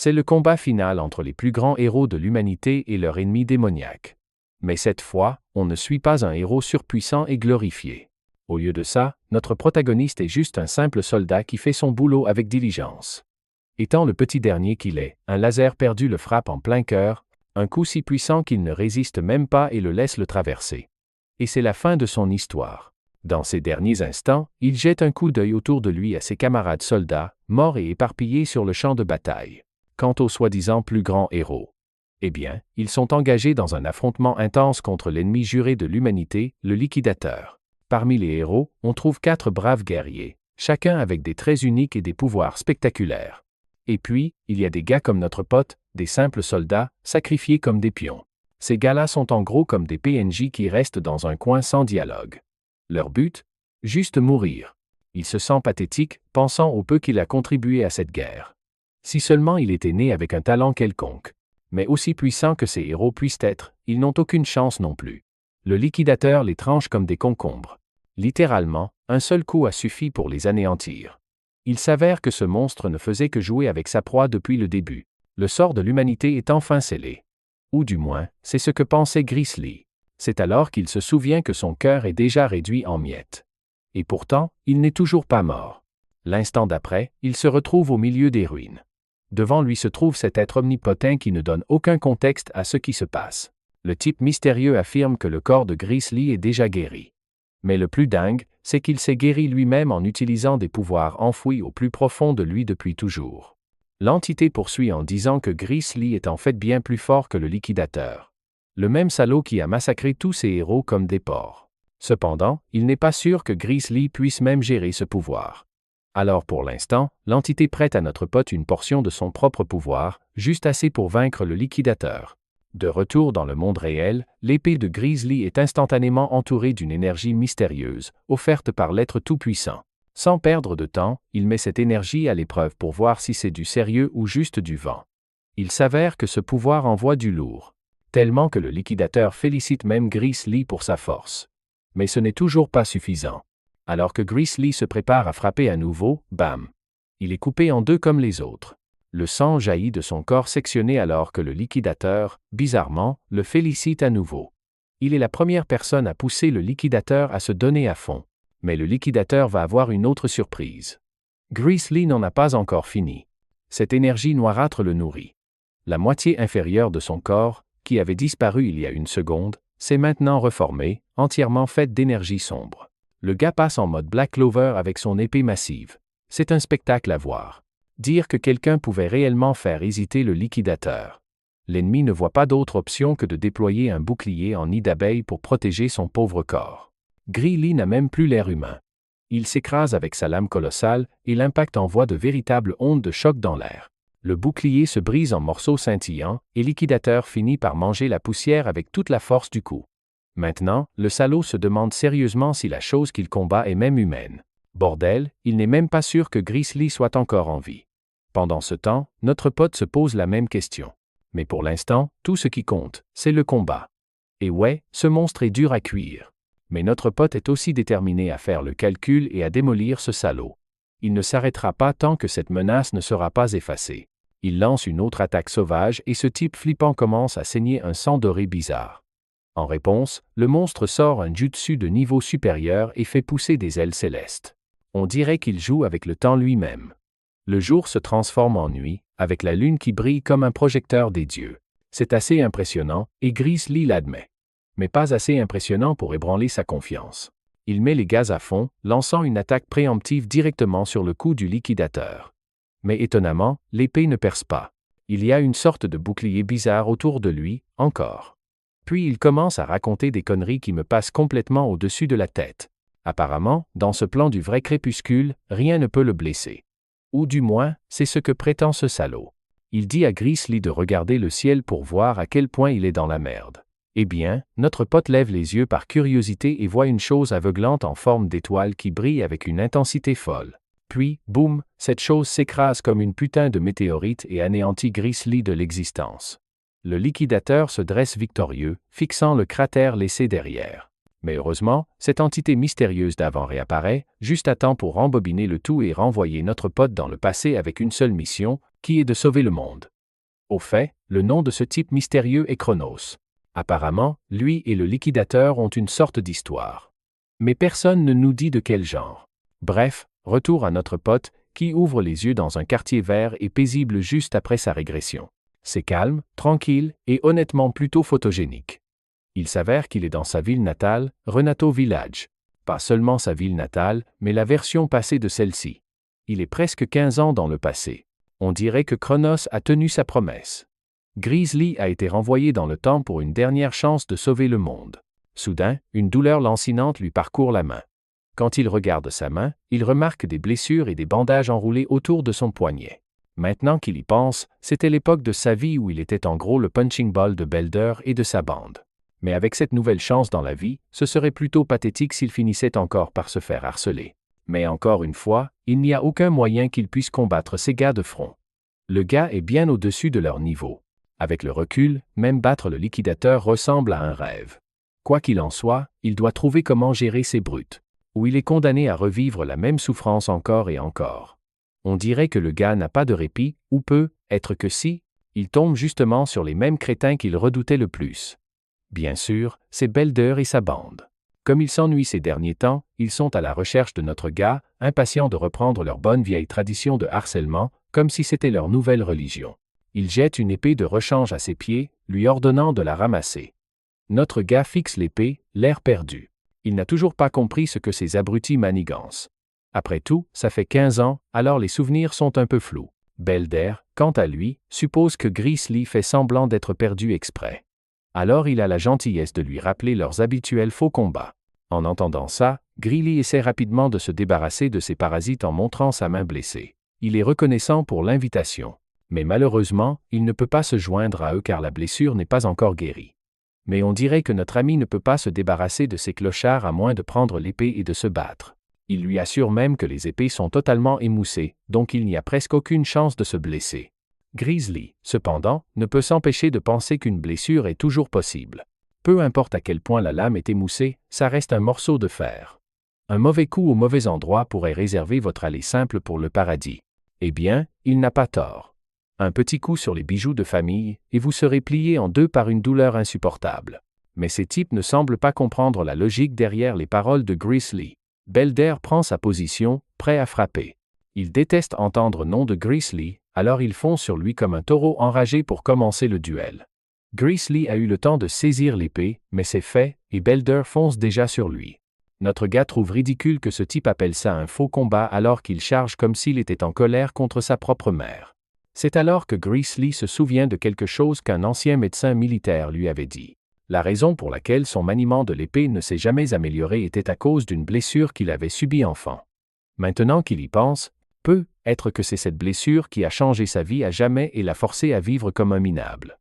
C'est le combat final entre les plus grands héros de l'humanité et leur ennemi démoniaque. Mais cette fois, on ne suit pas un héros surpuissant et glorifié. Au lieu de ça, notre protagoniste est juste un simple soldat qui fait son boulot avec diligence. Étant le petit dernier qu'il est, un laser perdu le frappe en plein cœur, un coup si puissant qu'il ne résiste même pas et le laisse le traverser. Et c'est la fin de son histoire. Dans ces derniers instants, il jette un coup d'œil autour de lui à ses camarades soldats, morts et éparpillés sur le champ de bataille. Quant aux soi-disant plus grands héros, eh bien, ils sont engagés dans un affrontement intense contre l'ennemi juré de l'humanité, le liquidateur. Parmi les héros, on trouve 4 braves guerriers, chacun avec des traits uniques et des pouvoirs spectaculaires. Et puis, il y a des gars comme notre pote, des simples soldats, sacrifiés comme des pions. Ces gars-là sont en gros comme des PNJ qui restent dans un coin sans dialogue. Leur but? Juste mourir. Il se sent pathétique, pensant au peu qu'il a contribué à cette guerre. Si seulement il était né avec un talent quelconque. Mais aussi puissants que ces héros puissent être, ils n'ont aucune chance non plus. Le liquidateur les tranche comme des concombres. Littéralement, un seul coup a suffi pour les anéantir. Il s'avère que ce monstre ne faisait que jouer avec sa proie depuis le début. Le sort de l'humanité est enfin scellé. Ou du moins, c'est ce que pensait Grizzly. C'est alors qu'il se souvient que son cœur est déjà réduit en miettes. Et pourtant, il n'est toujours pas mort. L'instant d'après, il se retrouve au milieu des ruines. Devant lui se trouve cet être omnipotent qui ne donne aucun contexte à ce qui se passe. Le type mystérieux affirme que le corps de Grizzly est déjà guéri. Mais le plus dingue, c'est qu'il s'est guéri lui-même en utilisant des pouvoirs enfouis au plus profond de lui depuis toujours. L'entité poursuit en disant que Grizzly est en fait bien plus fort que le liquidateur. Le même salaud qui a massacré tous ses héros comme des porcs. Cependant, il n'est pas sûr que Grizzly puisse même gérer ce pouvoir. Alors pour l'instant, l'entité prête à notre pote une portion de son propre pouvoir, juste assez pour vaincre le liquidateur. De retour dans le monde réel, l'épée de Grizzly est instantanément entourée d'une énergie mystérieuse, offerte par l'être tout-puissant. Sans perdre de temps, il met cette énergie à l'épreuve pour voir si c'est du sérieux ou juste du vent. Il s'avère que ce pouvoir envoie du lourd. Tellement que le liquidateur félicite même Grizzly pour sa force. Mais ce n'est toujours pas suffisant. Alors que Grizzly se prépare à frapper à nouveau, bam! Il est coupé en deux comme les autres. Le sang jaillit de son corps sectionné alors que le liquidateur, bizarrement, le félicite à nouveau. Il est la première personne à pousser le liquidateur à se donner à fond. Mais le liquidateur va avoir une autre surprise. Grizzly n'en a pas encore fini. Cette énergie noirâtre le nourrit. La moitié inférieure de son corps, qui avait disparu il y a une seconde, s'est maintenant reformée, entièrement faite d'énergie sombre. Le gars passe en mode Black Clover avec son épée massive. C'est un spectacle à voir. Dire que quelqu'un pouvait réellement faire hésiter le liquidateur. L'ennemi ne voit pas d'autre option que de déployer un bouclier en nid d'abeille pour protéger son pauvre corps. Grizzly n'a même plus l'air humain. Il s'écrase avec sa lame colossale et l'impact envoie de véritables ondes de choc dans l'air. Le bouclier se brise en morceaux scintillants et liquidateur finit par manger la poussière avec toute la force du coup. Maintenant, le salaud se demande sérieusement si la chose qu'il combat est même humaine. Bordel, il n'est même pas sûr que Grizzly soit encore en vie. Pendant ce temps, notre pote se pose la même question. Mais pour l'instant, tout ce qui compte, c'est le combat. Et ouais, ce monstre est dur à cuire. Mais notre pote est aussi déterminé à faire le calcul et à démolir ce salaud. Il ne s'arrêtera pas tant que cette menace ne sera pas effacée. Il lance une autre attaque sauvage et ce type flippant commence à saigner un sang doré bizarre. En réponse, le monstre sort un jutsu de niveau supérieur et fait pousser des ailes célestes. On dirait qu'il joue avec le temps lui-même. Le jour se transforme en nuit, avec la lune qui brille comme un projecteur des dieux. C'est assez impressionnant, et Grizzly l'admet. Mais pas assez impressionnant pour ébranler sa confiance. Il met les gaz à fond, lançant une attaque préemptive directement sur le cou du liquidateur. Mais étonnamment, l'épée ne perce pas. Il y a une sorte de bouclier bizarre autour de lui, encore. Puis il commence à raconter des conneries qui me passent complètement au-dessus de la tête. Apparemment, dans ce plan du vrai crépuscule, rien ne peut le blesser. Ou du moins, c'est ce que prétend ce salaud. Il dit à Grizzly de regarder le ciel pour voir à quel point il est dans la merde. Eh bien, notre pote lève les yeux par curiosité et voit une chose aveuglante en forme d'étoile qui brille avec une intensité folle. Puis, boum, cette chose s'écrase comme une putain de météorite et anéantit Grizzly de l'existence. Le liquidateur se dresse victorieux, fixant le cratère laissé derrière. Mais heureusement, cette entité mystérieuse d'avant réapparaît, juste à temps pour rembobiner le tout et renvoyer notre pote dans le passé avec une seule mission, qui est de sauver le monde. Au fait, le nom de ce type mystérieux est Chronos. Apparemment, lui et le liquidateur ont une sorte d'histoire. Mais personne ne nous dit de quel genre. Bref, retour à notre pote, qui ouvre les yeux dans un quartier vert et paisible juste après sa régression. C'est calme, tranquille et honnêtement plutôt photogénique. Il s'avère qu'il est dans sa ville natale, Renato Village. Pas seulement sa ville natale, mais la version passée de celle-ci. Il est presque 15 ans dans le passé. On dirait que Chronos a tenu sa promesse. Grizzly a été renvoyé dans le temps pour une dernière chance de sauver le monde. Soudain, une douleur lancinante lui parcourt la main. Quand il regarde sa main, il remarque des blessures et des bandages enroulés autour de son poignet. Maintenant qu'il y pense, c'était l'époque de sa vie où il était en gros le punching ball de Belder et de sa bande. Mais avec cette nouvelle chance dans la vie, ce serait plutôt pathétique s'il finissait encore par se faire harceler. Mais encore une fois, il n'y a aucun moyen qu'il puisse combattre ces gars de front. Le gars est bien au-dessus de leur niveau. Avec le recul, même battre le liquidateur ressemble à un rêve. Quoi qu'il en soit, il doit trouver comment gérer ces brutes. Ou il est condamné à revivre la même souffrance encore et encore. On dirait que le gars n'a pas de répit, ou peut être que si, il tombe justement sur les mêmes crétins qu'il redoutait le plus. Bien sûr, c'est Belder et sa bande. Comme ils s'ennuient ces derniers temps, ils sont à la recherche de notre gars, impatients de reprendre leur bonne vieille tradition de harcèlement, comme si c'était leur nouvelle religion. Ils jettent une épée de rechange à ses pieds, lui ordonnant de la ramasser. Notre gars fixe l'épée, l'air perdu. Il n'a toujours pas compris ce que ces abrutis manigancent. Après tout, ça fait 15 ans, alors les souvenirs sont un peu flous. Belder, quant à lui, suppose que Grizzly fait semblant d'être perdu exprès. Alors il a la gentillesse de lui rappeler leurs habituels faux combats. En entendant ça, Grizzly essaie rapidement de se débarrasser de ses parasites en montrant sa main blessée. Il est reconnaissant pour l'invitation. Mais malheureusement, il ne peut pas se joindre à eux car la blessure n'est pas encore guérie. Mais on dirait que notre ami ne peut pas se débarrasser de ces clochards à moins de prendre l'épée et de se battre. Il lui assure même que les épées sont totalement émoussées, donc il n'y a presque aucune chance de se blesser. Grizzly, cependant, ne peut s'empêcher de penser qu'une blessure est toujours possible. Peu importe à quel point la lame est émoussée, ça reste un morceau de fer. Un mauvais coup au mauvais endroit pourrait réserver votre aller simple pour le paradis. Eh bien, il n'a pas tort. Un petit coup sur les bijoux de famille, et vous serez plié en deux par une douleur insupportable. Mais ces types ne semblent pas comprendre la logique derrière les paroles de Grizzly. Belder prend sa position, prêt à frapper. Il déteste entendre nom de Grizzly, alors il fonce sur lui comme un taureau enragé pour commencer le duel. Grizzly a eu le temps de saisir l'épée, mais c'est fait, et Belder fonce déjà sur lui. Notre gars trouve ridicule que ce type appelle ça un faux combat alors qu'il charge comme s'il était en colère contre sa propre mère. C'est alors que Grizzly se souvient de quelque chose qu'un ancien médecin militaire lui avait dit. La raison pour laquelle son maniement de l'épée ne s'est jamais amélioré était à cause d'une blessure qu'il avait subie enfant. Maintenant qu'il y pense, peut être que c'est cette blessure qui a changé sa vie à jamais et l'a forcé à vivre comme un minable.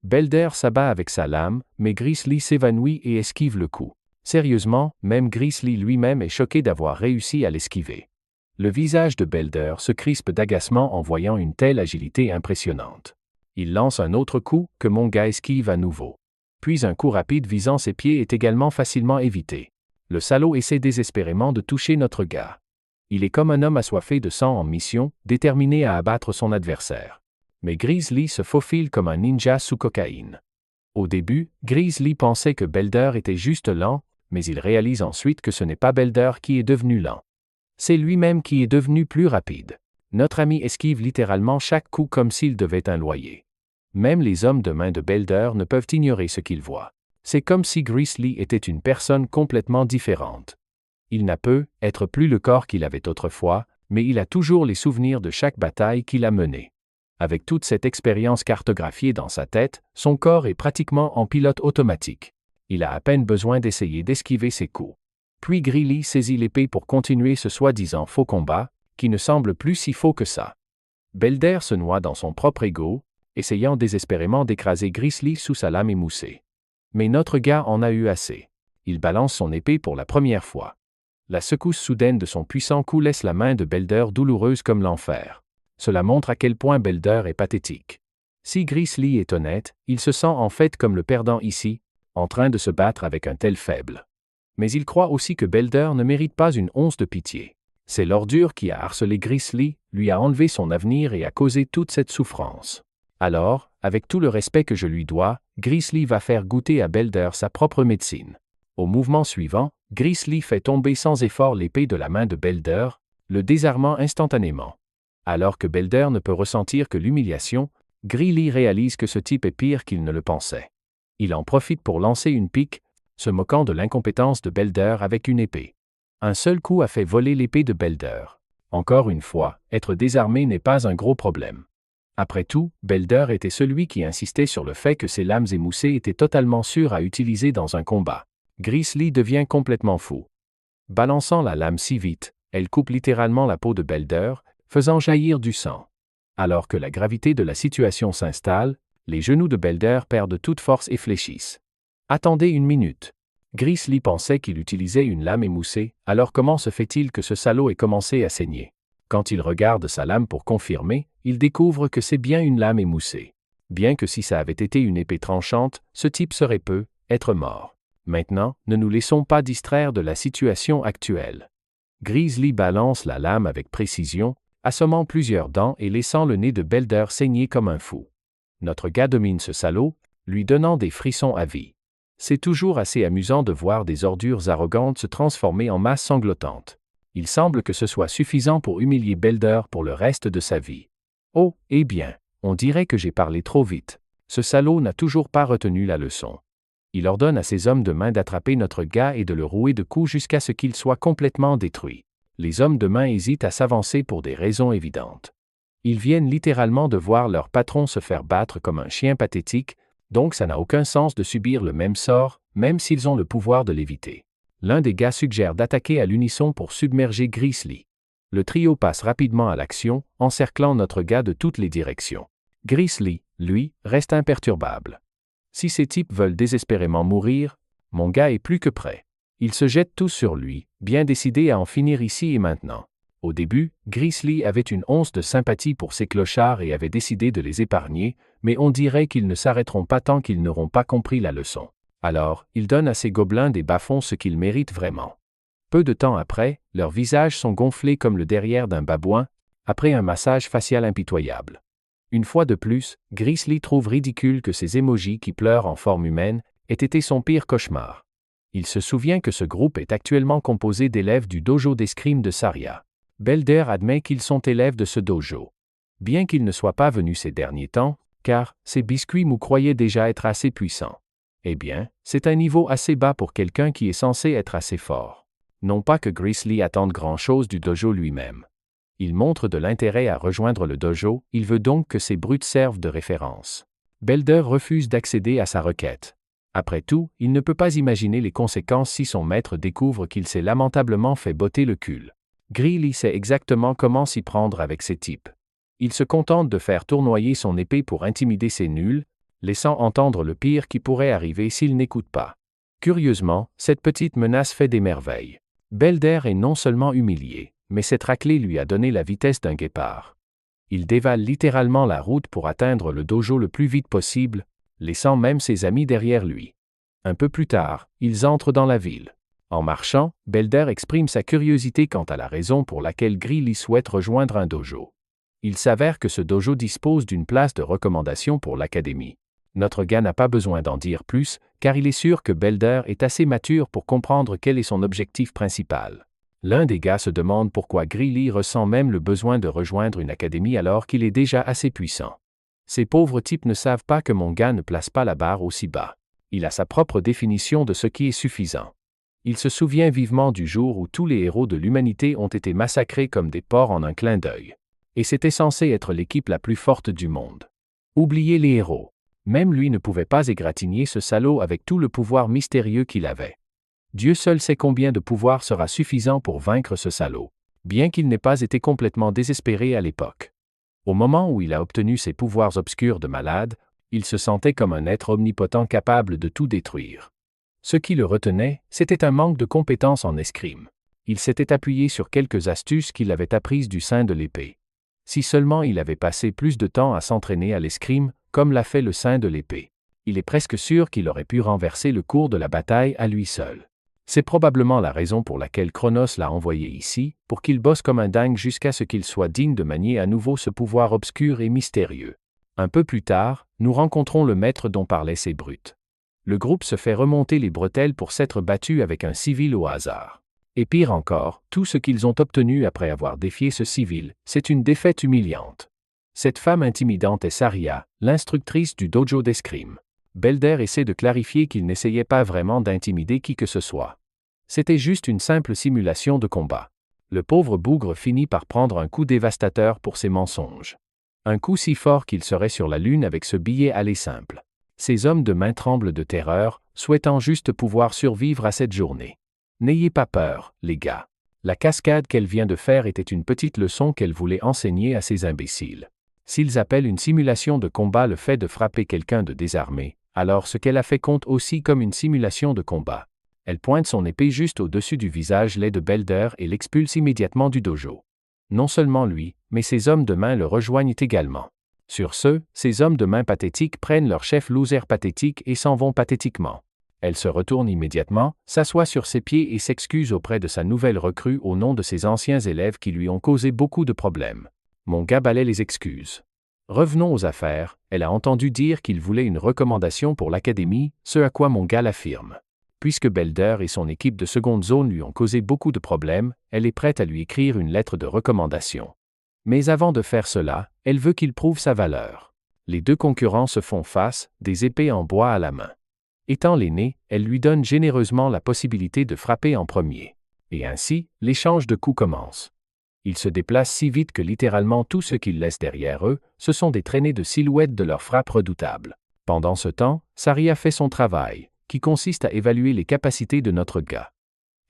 Belder s'abat avec sa lame, mais Grizzly s'évanouit et esquive le coup. Sérieusement, même Grizzly lui-même est choqué d'avoir réussi à l'esquiver. Le visage de Belder se crispe d'agacement en voyant une telle agilité impressionnante. Il lance un autre coup, que mon gars esquive à nouveau. Puis un coup rapide visant ses pieds est également facilement évité. Le salaud essaie désespérément de toucher notre gars. Il est comme un homme assoiffé de sang en mission, déterminé à abattre son adversaire. Mais Grizzly se faufile comme un ninja sous cocaïne. Au début, Grizzly pensait que Belder était juste lent, mais il réalise ensuite que ce n'est pas Belder qui est devenu lent. C'est lui-même qui est devenu plus rapide. Notre ami esquive littéralement chaque coup comme s'il devait un loyer. Même les hommes de main de Belder ne peuvent ignorer ce qu'ils voient. C'est comme si Grizzly était une personne complètement différente. Il n'a peut être plus le corps qu'il avait autrefois, mais il a toujours les souvenirs de chaque bataille qu'il a menée. Avec toute cette expérience cartographiée dans sa tête, son corps est pratiquement en pilote automatique. Il a à peine besoin d'essayer d'esquiver ses coups. Puis Grizzly saisit l'épée pour continuer ce soi-disant faux combat, qui ne semble plus si faux que ça. Belder se noie dans son propre ego, essayant désespérément d'écraser Grizzly sous sa lame émoussée. Mais notre gars en a eu assez. Il balance son épée pour la première fois. La secousse soudaine de son puissant coup laisse la main de Belder douloureuse comme l'enfer. Cela montre à quel point Belder est pathétique. Si Grizzly est honnête, il se sent en fait comme le perdant ici, en train de se battre avec un tel faible. Mais il croit aussi que Belder ne mérite pas une once de pitié. C'est l'ordure qui a harcelé Grizzly, lui a enlevé son avenir et a causé toute cette souffrance. Alors, avec tout le respect que je lui dois, Grizzly va faire goûter à Belder sa propre médecine. Au mouvement suivant, Grizzly fait tomber sans effort l'épée de la main de Belder, le désarmant instantanément. Alors que Belder ne peut ressentir que l'humiliation, Grizzly réalise que ce type est pire qu'il ne le pensait. Il en profite pour lancer une pique, se moquant de l'incompétence de Belder avec une épée. Un seul coup a fait voler l'épée de Belder. Encore une fois, être désarmé n'est pas un gros problème. Après tout, Belder était celui qui insistait sur le fait que ces lames émoussées étaient totalement sûres à utiliser dans un combat. Grizzly devient complètement fou. Balançant la lame si vite, elle coupe littéralement la peau de Belder, faisant jaillir du sang. Alors que la gravité de la situation s'installe, les genoux de Belder perdent toute force et fléchissent. Attendez une minute. Grizzly pensait qu'il utilisait une lame émoussée, alors comment se fait-il que ce salaud ait commencé à saigner? Quand il regarde sa lame pour confirmer, il découvre que c'est bien une lame émoussée. Bien que si ça avait été une épée tranchante, ce type serait être mort. Maintenant, ne nous laissons pas distraire de la situation actuelle. Grizzly balance la lame avec précision, assommant plusieurs dents et laissant le nez de Belder saigner comme un fou. Notre gars domine ce salaud, lui donnant des frissons à vie. C'est toujours assez amusant de voir des ordures arrogantes se transformer en masse sanglotante. Il semble que ce soit suffisant pour humilier Belder pour le reste de sa vie. Oh, eh bien, on dirait que j'ai parlé trop vite. Ce salaud n'a toujours pas retenu la leçon. Il ordonne à ses hommes de main d'attraper notre gars et de le rouer de coups jusqu'à ce qu'il soit complètement détruit. Les hommes de main hésitent à s'avancer pour des raisons évidentes. Ils viennent littéralement de voir leur patron se faire battre comme un chien pathétique, donc ça n'a aucun sens de subir le même sort, même s'ils ont le pouvoir de l'éviter. L'un des gars suggère d'attaquer à l'unisson pour submerger Grizzly. Le trio passe rapidement à l'action, encerclant notre gars de toutes les directions. Grizzly, lui, reste imperturbable. Si ces types veulent désespérément mourir, mon gars est plus que prêt. Ils se jettent tous sur lui, bien décidés à en finir ici et maintenant. Au début, Grizzly avait une once de sympathie pour ces clochards et avait décidé de les épargner, mais on dirait qu'ils ne s'arrêteront pas tant qu'ils n'auront pas compris la leçon. Alors, il donne à ces gobelins des bas-fonds ce qu'ils méritent vraiment. Peu de temps après, leurs visages sont gonflés comme le derrière d'un babouin, après un massage facial impitoyable. Une fois de plus, Grizzly trouve ridicule que ces émojis qui pleurent en forme humaine aient été son pire cauchemar. Il se souvient que ce groupe est actuellement composé d'élèves du dojo d'escrime de Saria. Belder admet qu'ils sont élèves de ce dojo. Bien qu'ils ne soient pas venus ces derniers temps, car ces biscuits mou croyaient déjà être assez puissants. Eh bien, c'est un niveau assez bas pour quelqu'un qui est censé être assez fort. Non pas que Grizzly attende grand-chose du dojo lui-même. Il montre de l'intérêt à rejoindre le dojo, il veut donc que ces brutes servent de référence. Belder refuse d'accéder à sa requête. Après tout, il ne peut pas imaginer les conséquences si son maître découvre qu'il s'est lamentablement fait botter le cul. Grizzly sait exactement comment s'y prendre avec ces types. Il se contente de faire tournoyer son épée pour intimider ces nuls, laissant entendre le pire qui pourrait arriver s'il n'écoute pas. Curieusement, cette petite menace fait des merveilles. Belder est non seulement humilié, mais cette raclée lui a donné la vitesse d'un guépard. Il dévale littéralement la route pour atteindre le dojo le plus vite possible, laissant même ses amis derrière lui. Un peu plus tard, ils entrent dans la ville. En marchant, Belder exprime sa curiosité quant à la raison pour laquelle Grizzly souhaite rejoindre un dojo. Il s'avère que ce dojo dispose d'une place de recommandation pour l'académie. Notre gars n'a pas besoin d'en dire plus, car il est sûr que Belder est assez mature pour comprendre quel est son objectif principal. L'un des gars se demande pourquoi Grizzly ressent même le besoin de rejoindre une académie alors qu'il est déjà assez puissant. Ces pauvres types ne savent pas que mon gars ne place pas la barre aussi bas. Il a sa propre définition de ce qui est suffisant. Il se souvient vivement du jour où tous les héros de l'humanité ont été massacrés comme des porcs en un clin d'œil. Et c'était censé être l'équipe la plus forte du monde. Oubliez les héros. Même lui ne pouvait pas égratigner ce salaud avec tout le pouvoir mystérieux qu'il avait. Dieu seul sait combien de pouvoir sera suffisant pour vaincre ce salaud, bien qu'il n'ait pas été complètement désespéré à l'époque. Au moment où il a obtenu ses pouvoirs obscurs de malade, il se sentait comme un être omnipotent capable de tout détruire. Ce qui le retenait, c'était un manque de compétences en escrime. Il s'était appuyé sur quelques astuces qu'il avait apprises du sein de l'épée. Si seulement il avait passé plus de temps à s'entraîner à l'escrime, comme l'a fait le sein de l'épée, il est presque sûr qu'il aurait pu renverser le cours de la bataille à lui seul. C'est probablement la raison pour laquelle Chronos l'a envoyé ici, pour qu'il bosse comme un dingue jusqu'à ce qu'il soit digne de manier à nouveau ce pouvoir obscur et mystérieux. Un peu plus tard, nous rencontrons le maître dont parlaient ces brutes. Le groupe se fait remonter les bretelles pour s'être battu avec un civil au hasard. Et pire encore, tout ce qu'ils ont obtenu après avoir défié ce civil, c'est une défaite humiliante. Cette femme intimidante est Saria, l'instructrice du dojo d'escrime. Belder essaie de clarifier qu'il n'essayait pas vraiment d'intimider qui que ce soit. C'était juste une simple simulation de combat. Le pauvre bougre finit par prendre un coup dévastateur pour ses mensonges. Un coup si fort qu'il serait sur la lune avec ce billet aller simple. Ces hommes de main tremblent de terreur, souhaitant juste pouvoir survivre à cette journée. N'ayez pas peur, les gars. La cascade qu'elle vient de faire était une petite leçon qu'elle voulait enseigner à ces imbéciles. S'ils appellent une simulation de combat le fait de frapper quelqu'un de désarmé, alors ce qu'elle a fait compte aussi comme une simulation de combat. Elle pointe son épée juste au-dessus du visage laid de Belder et l'expulse immédiatement du dojo. Non seulement lui, mais ses hommes de main le rejoignent également. Sur ce, ces hommes de main pathétiques prennent leur chef loser pathétique et s'en vont pathétiquement. Elle se retourne immédiatement, s'assoit sur ses pieds et s'excuse auprès de sa nouvelle recrue au nom de ses anciens élèves qui lui ont causé beaucoup de problèmes. Mon gars balaie les excuses. Revenons aux affaires, elle a entendu dire qu'il voulait une recommandation pour l'académie, ce à quoi mon gars l'affirme. Puisque Belder et son équipe de seconde zone lui ont causé beaucoup de problèmes, elle est prête à lui écrire une lettre de recommandation. Mais avant de faire cela, elle veut qu'il prouve sa valeur. Les deux concurrents se font face, des épées en bois à la main. Étant l'aîné, elle lui donne généreusement la possibilité de frapper en premier. Et ainsi, l'échange de coups commence. Ils se déplacent si vite que littéralement tout ce qu'ils laissent derrière eux, ce sont des traînées de silhouettes de leurs frappes redoutables. Pendant ce temps, Saria fait son travail, qui consiste à évaluer les capacités de notre gars.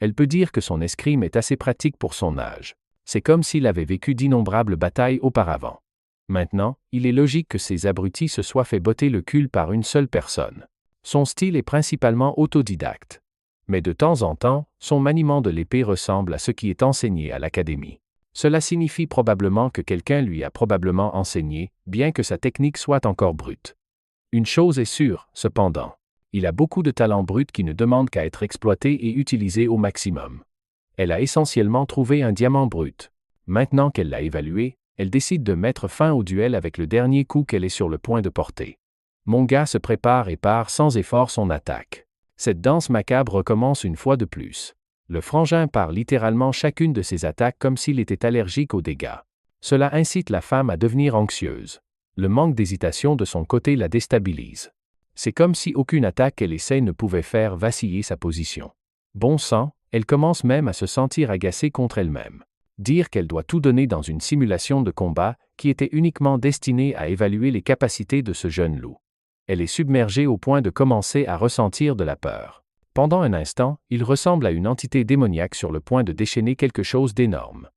Elle peut dire que son escrime est assez pratique pour son âge. C'est comme s'il avait vécu d'innombrables batailles auparavant. Maintenant, il est logique que ces abrutis se soient fait botter le cul par une seule personne. Son style est principalement autodidacte. Mais de temps en temps, son maniement de l'épée ressemble à ce qui est enseigné à l'académie. Cela signifie probablement que quelqu'un lui a probablement enseigné, bien que sa technique soit encore brute. Une chose est sûre, cependant. Il a beaucoup de talents bruts qui ne demandent qu'à être exploités et utilisés au maximum. Elle a essentiellement trouvé un diamant brut. Maintenant qu'elle l'a évalué, elle décide de mettre fin au duel avec le dernier coup qu'elle est sur le point de porter. Mon gars se prépare et part sans effort son attaque. Cette danse macabre recommence une fois de plus. Le frangin part littéralement chacune de ses attaques comme s'il était allergique aux dégâts. Cela incite la femme à devenir anxieuse. Le manque d'hésitation de son côté la déstabilise. C'est comme si aucune attaque qu'elle essaie ne pouvait faire vaciller sa position. Bon sang, elle commence même à se sentir agacée contre elle-même. Dire qu'elle doit tout donner dans une simulation de combat qui était uniquement destinée à évaluer les capacités de ce jeune loup. Elle est submergée au point de commencer à ressentir de la peur. Pendant un instant, il ressemble à une entité démoniaque sur le point de déchaîner quelque chose d'énorme.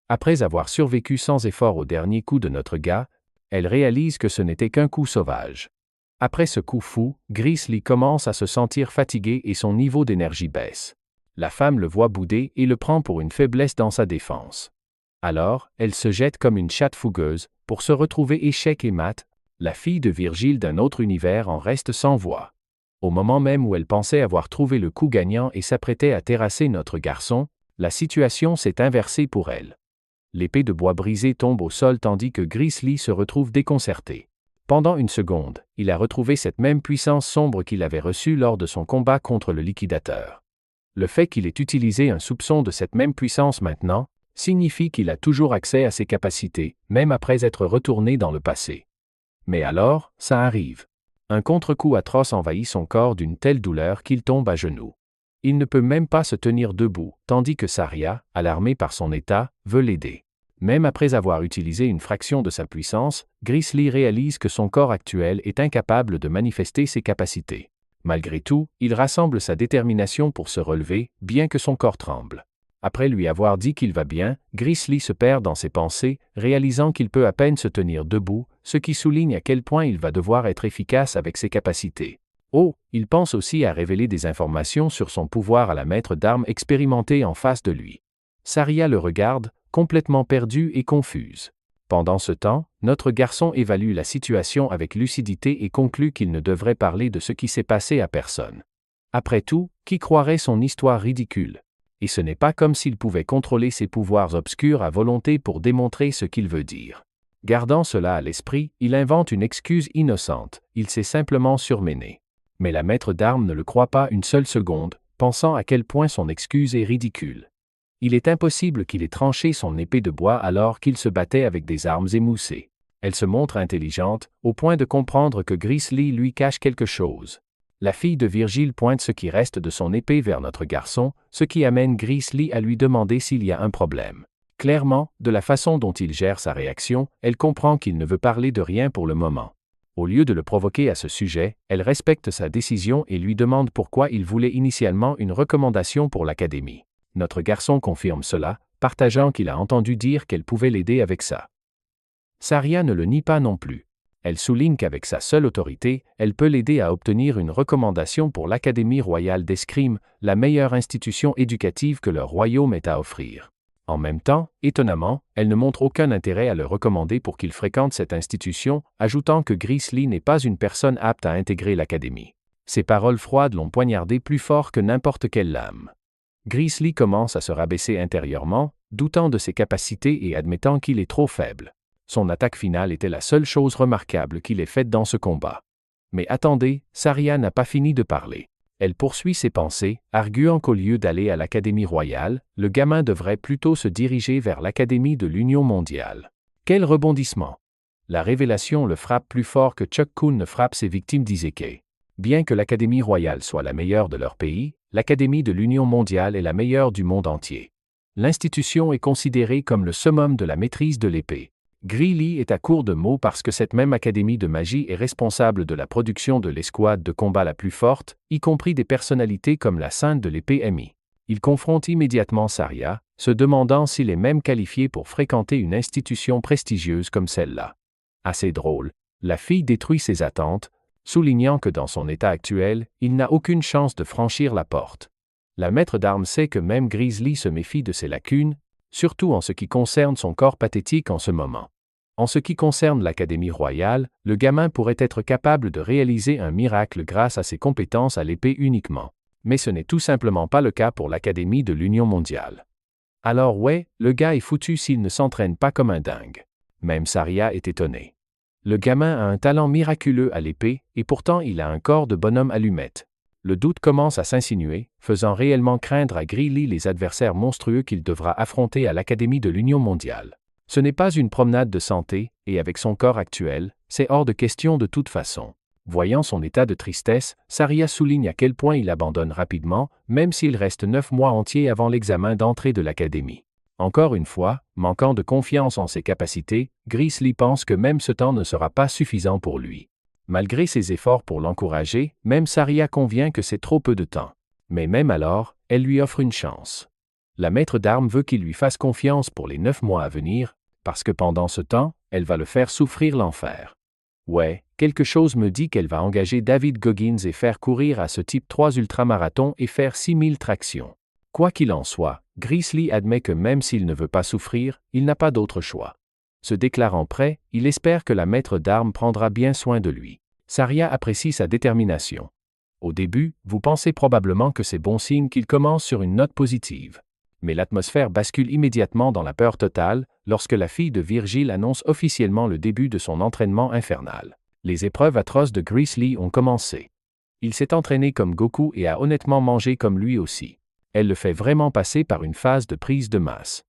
Après avoir survécu sans effort au dernier coup de notre gars, elle réalise que ce n'était qu'un coup sauvage. Après ce coup fou, Grizzly commence à se sentir fatigué et son niveau d'énergie baisse. La femme le voit bouder et le prend pour une faiblesse dans sa défense. Alors, elle se jette comme une chatte fougueuse, pour se retrouver échec et mat. La fille de Virgile d'un autre univers en reste sans voix. Au moment même où elle pensait avoir trouvé le coup gagnant et s'apprêtait à terrasser notre garçon, la situation s'est inversée pour elle. L'épée de bois brisée tombe au sol tandis que Grizzly se retrouve déconcerté. Pendant une seconde, il a retrouvé cette même puissance sombre qu'il avait reçue lors de son combat contre le liquidateur. Le fait qu'il ait utilisé un soupçon de cette même puissance maintenant, signifie qu'il a toujours accès à ses capacités, même après être retourné dans le passé. Mais alors, ça arrive. Un contre-coup atroce envahit son corps d'une telle douleur qu'il tombe à genoux. Il ne peut même pas se tenir debout, tandis que Saria, alarmée par son état, veut l'aider. Même après avoir utilisé une fraction de sa puissance, Grizzly réalise que son corps actuel est incapable de manifester ses capacités. Malgré tout, il rassemble sa détermination pour se relever, bien que son corps tremble. Après lui avoir dit qu'il va bien, Grizzly se perd dans ses pensées, réalisant qu'il peut à peine se tenir debout, ce qui souligne à quel point il va devoir être efficace avec ses capacités. Oh, il pense aussi à révéler des informations sur son pouvoir à la maître d'armes expérimentée en face de lui. Saria le regarde, complètement perdue et confuse. Pendant ce temps, notre garçon évalue la situation avec lucidité et conclut qu'il ne devrait parler de ce qui s'est passé à personne. Après tout, qui croirait son histoire ridicule? Et ce n'est pas comme s'il pouvait contrôler ses pouvoirs obscurs à volonté pour démontrer ce qu'il veut dire. Gardant cela à l'esprit, il invente une excuse innocente, il s'est simplement surmené. Mais la maître d'armes ne le croit pas une seule seconde, pensant à quel point son excuse est ridicule. Il est impossible qu'il ait tranché son épée de bois alors qu'il se battait avec des armes émoussées. Elle se montre intelligente, au point de comprendre que Grizzly lui cache quelque chose. La fille de Virgile pointe ce qui reste de son épée vers notre garçon, ce qui amène Grizzly à lui demander s'il y a un problème. Clairement, de la façon dont il gère sa réaction, elle comprend qu'il ne veut parler de rien pour le moment. Au lieu de le provoquer à ce sujet, elle respecte sa décision et lui demande pourquoi il voulait initialement une recommandation pour l'académie. Notre garçon confirme cela, partageant qu'il a entendu dire qu'elle pouvait l'aider avec ça. Saria ne le nie pas non plus. Elle souligne qu'avec sa seule autorité, elle peut l'aider à obtenir une recommandation pour l'Académie royale d'escrime, la meilleure institution éducative que leur royaume ait à offrir. En même temps, étonnamment, elle ne montre aucun intérêt à le recommander pour qu'il fréquente cette institution, ajoutant que Grizzly n'est pas une personne apte à intégrer l'Académie. Ses paroles froides l'ont poignardé plus fort que n'importe quelle lame. Grizzly commence à se rabaisser intérieurement, doutant de ses capacités et admettant qu'il est trop faible. Son attaque finale était la seule chose remarquable qu'il ait faite dans ce combat. Mais attendez, Saria n'a pas fini de parler. Elle poursuit ses pensées, arguant qu'au lieu d'aller à l'Académie royale, le gamin devrait plutôt se diriger vers l'Académie de l'Union mondiale. Quel rebondissement! La révélation le frappe plus fort que Chuck Kun ne frappe ses victimes d'Izeke. Bien que l'Académie royale soit la meilleure de leur pays, l'Académie de l'Union mondiale est la meilleure du monde entier. L'institution est considérée comme le summum de la maîtrise de l'épée. Grizzly est à court de mots parce que cette même académie de magie est responsable de la production de l'escouade de combat la plus forte, y compris des personnalités comme la Sainte de l'épée Emi. Il confronte immédiatement Saria, se demandant s'il est même qualifié pour fréquenter une institution prestigieuse comme celle-là. Assez drôle, la fille détruit ses attentes, soulignant que dans son état actuel, il n'a aucune chance de franchir la porte. La maître d'armes sait que même Grizzly se méfie de ses lacunes, surtout en ce qui concerne son corps pathétique en ce moment. En ce qui concerne l'Académie royale, le gamin pourrait être capable de réaliser un miracle grâce à ses compétences à l'épée uniquement. Mais ce n'est tout simplement pas le cas pour l'Académie de l'Union mondiale. Alors ouais, le gars est foutu s'il ne s'entraîne pas comme un dingue. Même Saria est étonnée. Le gamin a un talent miraculeux à l'épée, et pourtant il a un corps de bonhomme allumette. Le doute commence à s'insinuer, faisant réellement craindre à Grizzly les adversaires monstrueux qu'il devra affronter à l'Académie de l'Union mondiale. Ce n'est pas une promenade de santé, et avec son corps actuel, c'est hors de question de toute façon. Voyant son état de tristesse, Saria souligne à quel point il abandonne rapidement, même s'il reste 9 mois entiers avant l'examen d'entrée de l'Académie. Encore une fois, manquant de confiance en ses capacités, Grizzly pense que même ce temps ne sera pas suffisant pour lui. Malgré ses efforts pour l'encourager, même Saria convient que c'est trop peu de temps. Mais même alors, elle lui offre une chance. La maître d'armes veut qu'il lui fasse confiance pour les 9 mois à venir, parce que pendant ce temps, elle va le faire souffrir l'enfer. Ouais, quelque chose me dit qu'elle va engager David Goggins et faire courir à ce type 3 ultramarathons et faire 6000 tractions. Quoi qu'il en soit, Grizzly admet que même s'il ne veut pas souffrir, il n'a pas d'autre choix. Se déclarant prêt, il espère que la maître d'armes prendra bien soin de lui. Saria apprécie sa détermination. Au début, vous pensez probablement que c'est bon signe qu'il commence sur une note positive. Mais l'atmosphère bascule immédiatement dans la peur totale lorsque la fille de Virgile annonce officiellement le début de son entraînement infernal. Les épreuves atroces de Grizzly ont commencé. Il s'est entraîné comme Goku et a honnêtement mangé comme lui aussi. Elle le fait vraiment passer par une phase de prise de masse.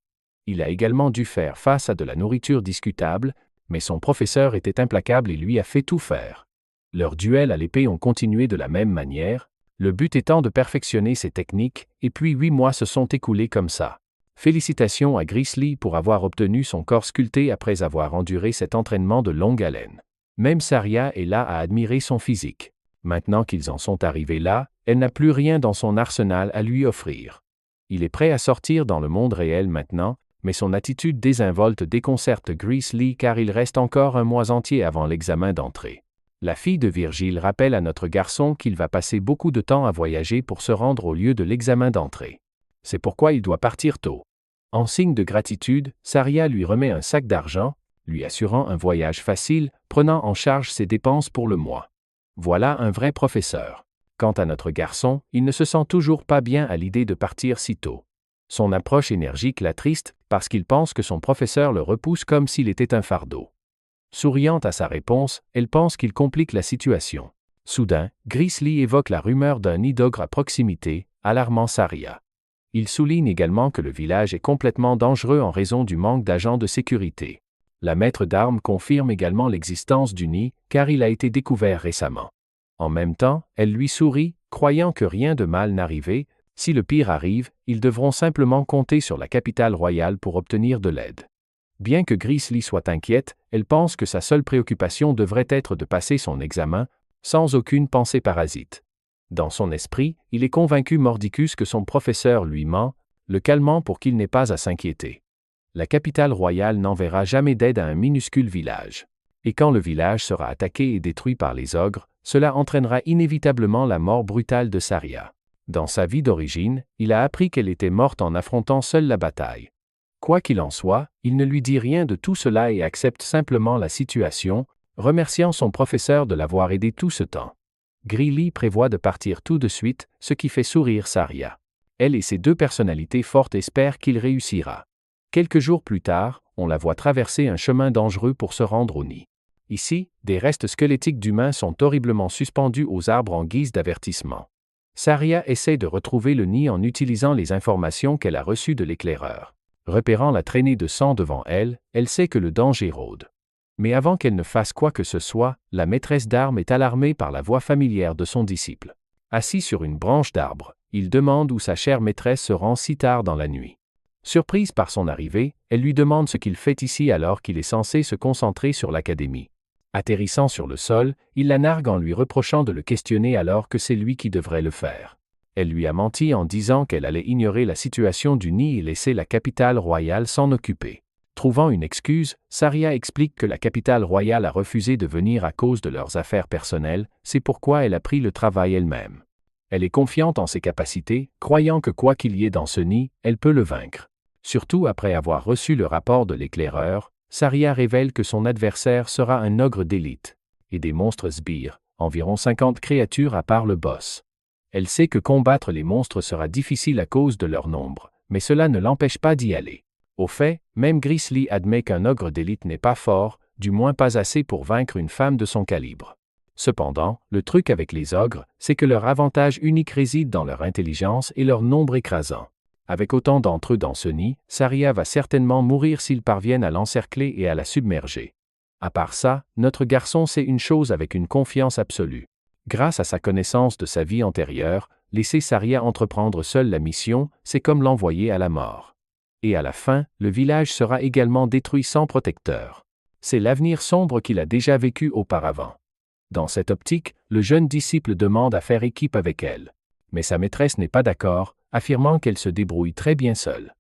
Il a également dû faire face à de la nourriture discutable, mais son professeur était implacable et lui a fait tout faire. Leurs duels à l'épée ont continué de la même manière, le but étant de perfectionner ses techniques, et puis 8 mois se sont écoulés comme ça. Félicitations à Grizzly pour avoir obtenu son corps sculpté après avoir enduré cet entraînement de longue haleine. Même Saria est là à admirer son physique. Maintenant qu'ils en sont arrivés là, elle n'a plus rien dans son arsenal à lui offrir. Il est prêt à sortir dans le monde réel maintenant, mais son attitude désinvolte déconcerte Grizzly car il reste encore un mois entier avant l'examen d'entrée. La fille de Virgile rappelle à notre garçon qu'il va passer beaucoup de temps à voyager pour se rendre au lieu de l'examen d'entrée. C'est pourquoi il doit partir tôt. En signe de gratitude, Saria lui remet un sac d'argent, lui assurant un voyage facile, prenant en charge ses dépenses pour le mois. Voilà un vrai professeur. Quant à notre garçon, il ne se sent toujours pas bien à l'idée de partir si tôt. Son approche énergique l'attriste parce qu'il pense que son professeur le repousse comme s'il était un fardeau. Souriant à sa réponse, elle pense qu'il complique la situation. Soudain, Grizzly évoque la rumeur d'un nid d'ogre à proximité, alarmant Saria. Il souligne également que le village est complètement dangereux en raison du manque d'agents de sécurité. La maître d'armes confirme également l'existence du nid, car il a été découvert récemment. En même temps, elle lui sourit, croyant que rien de mal n'arrivait. Si le pire arrive, ils devront simplement compter sur la capitale royale pour obtenir de l'aide. Bien que Grizzly soit inquiète, elle pense que sa seule préoccupation devrait être de passer son examen, sans aucune pensée parasite. Dans son esprit, il est convaincu mordicus que son professeur lui ment, le calmant pour qu'il n'ait pas à s'inquiéter. La capitale royale n'enverra jamais d'aide à un minuscule village. Et quand le village sera attaqué et détruit par les ogres, cela entraînera inévitablement la mort brutale de Saria. Dans sa vie d'origine, il a appris qu'elle était morte en affrontant seule la bataille. Quoi qu'il en soit, il ne lui dit rien de tout cela et accepte simplement la situation, remerciant son professeur de l'avoir aidé tout ce temps. Grizzly prévoit de partir tout de suite, ce qui fait sourire Saria. Elle et ses deux personnalités fortes espèrent qu'il réussira. Quelques jours plus tard, on la voit traverser un chemin dangereux pour se rendre au nid. Ici, des restes squelettiques d'humains sont horriblement suspendus aux arbres en guise d'avertissement. Saria essaie de retrouver le nid en utilisant les informations qu'elle a reçues de l'éclaireur. Repérant la traînée de sang devant elle, elle sait que le danger rôde. Mais avant qu'elle ne fasse quoi que ce soit, la maîtresse d'armes est alarmée par la voix familière de son disciple. Assis sur une branche d'arbre, il demande où sa chère maîtresse se rend si tard dans la nuit. Surprise par son arrivée, elle lui demande ce qu'il fait ici alors qu'il est censé se concentrer sur l'académie. Atterrissant sur le sol, il la nargue en lui reprochant de le questionner alors que c'est lui qui devrait le faire. Elle lui a menti en disant qu'elle allait ignorer la situation du nid et laisser la capitale royale s'en occuper. Trouvant une excuse, Saria explique que la capitale royale a refusé de venir à cause de leurs affaires personnelles, c'est pourquoi elle a pris le travail elle-même. Elle est confiante en ses capacités, croyant que quoi qu'il y ait dans ce nid, elle peut le vaincre. Surtout après avoir reçu le rapport de l'éclaireur, Saria révèle que son adversaire sera un ogre d'élite, et des monstres sbires, environ 50 créatures à part le boss. Elle sait que combattre les monstres sera difficile à cause de leur nombre, mais cela ne l'empêche pas d'y aller. Au fait, même Grizzly admet qu'un ogre d'élite n'est pas fort, du moins pas assez pour vaincre une femme de son calibre. Cependant, le truc avec les ogres, c'est que leur avantage unique réside dans leur intelligence et leur nombre écrasant. Avec autant d'entre eux dans ce nid, Saria va certainement mourir s'ils parviennent à l'encercler et à la submerger. À part ça, notre garçon sait une chose avec une confiance absolue. Grâce à sa connaissance de sa vie antérieure, laisser Saria entreprendre seule la mission, c'est comme l'envoyer à la mort. Et à la fin, le village sera également détruit sans protecteur. C'est l'avenir sombre qu'il a déjà vécu auparavant. Dans cette optique, le jeune disciple demande à faire équipe avec elle. Mais sa maîtresse n'est pas d'accord, affirmant qu'elle se débrouille très bien seule.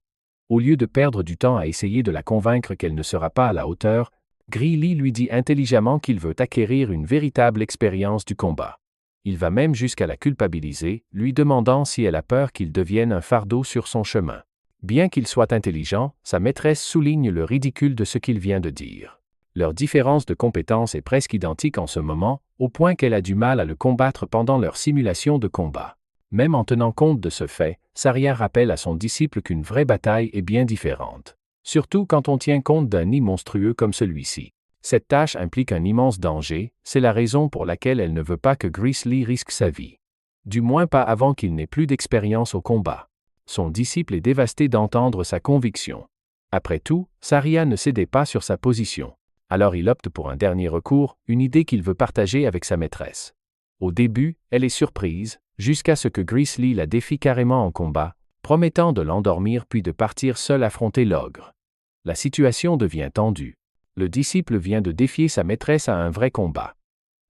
Au lieu de perdre du temps à essayer de la convaincre qu'elle ne sera pas à la hauteur, Grizzly lui dit intelligemment qu'il veut acquérir une véritable expérience du combat. Il va même jusqu'à la culpabiliser, lui demandant si elle a peur qu'il devienne un fardeau sur son chemin. Bien qu'il soit intelligent, sa maîtresse souligne le ridicule de ce qu'il vient de dire. Leur différence de compétences est presque identique en ce moment, au point qu'elle a du mal à le combattre pendant leur simulation de combat. Même en tenant compte de ce fait, Saria rappelle à son disciple qu'une vraie bataille est bien différente. Surtout quand on tient compte d'un nid monstrueux comme celui-ci. Cette tâche implique un immense danger, c'est la raison pour laquelle elle ne veut pas que Grizzly risque sa vie. Du moins pas avant qu'il n'ait plus d'expérience au combat. Son disciple est dévasté d'entendre sa conviction. Après tout, Saria ne cédait pas sur sa position. Alors il opte pour un dernier recours, une idée qu'il veut partager avec sa maîtresse. Au début, elle est surprise, jusqu'à ce que Grizzly la défie carrément en combat, promettant de l'endormir puis de partir seul affronter l'ogre. La situation devient tendue. Le disciple vient de défier sa maîtresse à un vrai combat.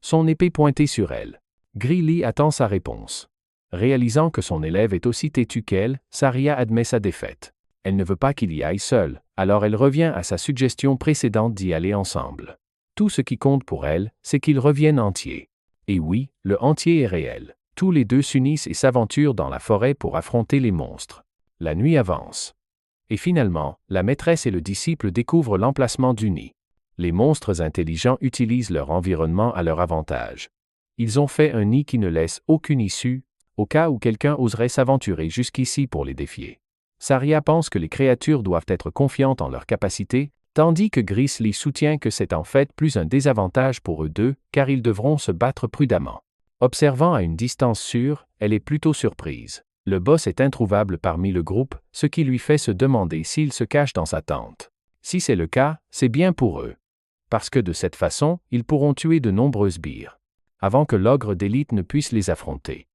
Son épée pointée sur elle. Grizzly attend sa réponse. Réalisant que son élève est aussi têtu qu'elle, Saria admet sa défaite. Elle ne veut pas qu'il y aille seul, alors elle revient à sa suggestion précédente d'y aller ensemble. Tout ce qui compte pour elle, c'est qu'ils reviennent entiers. Et oui, le entier est réel. Tous les deux s'unissent et s'aventurent dans la forêt pour affronter les monstres. La nuit avance. Et finalement, la maîtresse et le disciple découvrent l'emplacement du nid. Les monstres intelligents utilisent leur environnement à leur avantage. Ils ont fait un nid qui ne laisse aucune issue, au cas où quelqu'un oserait s'aventurer jusqu'ici pour les défier. Saria pense que les créatures doivent être confiantes en leurs capacités, tandis que Grizzly soutient que c'est en fait plus un désavantage pour eux deux, car ils devront se battre prudemment. Observant à une distance sûre, elle est plutôt surprise. Le boss est introuvable parmi le groupe, ce qui lui fait se demander s'il se cache dans sa tente. Si c'est le cas, c'est bien pour eux. Parce que de cette façon, ils pourront tuer de nombreuses sbires, avant que l'ogre d'élite ne puisse les affronter.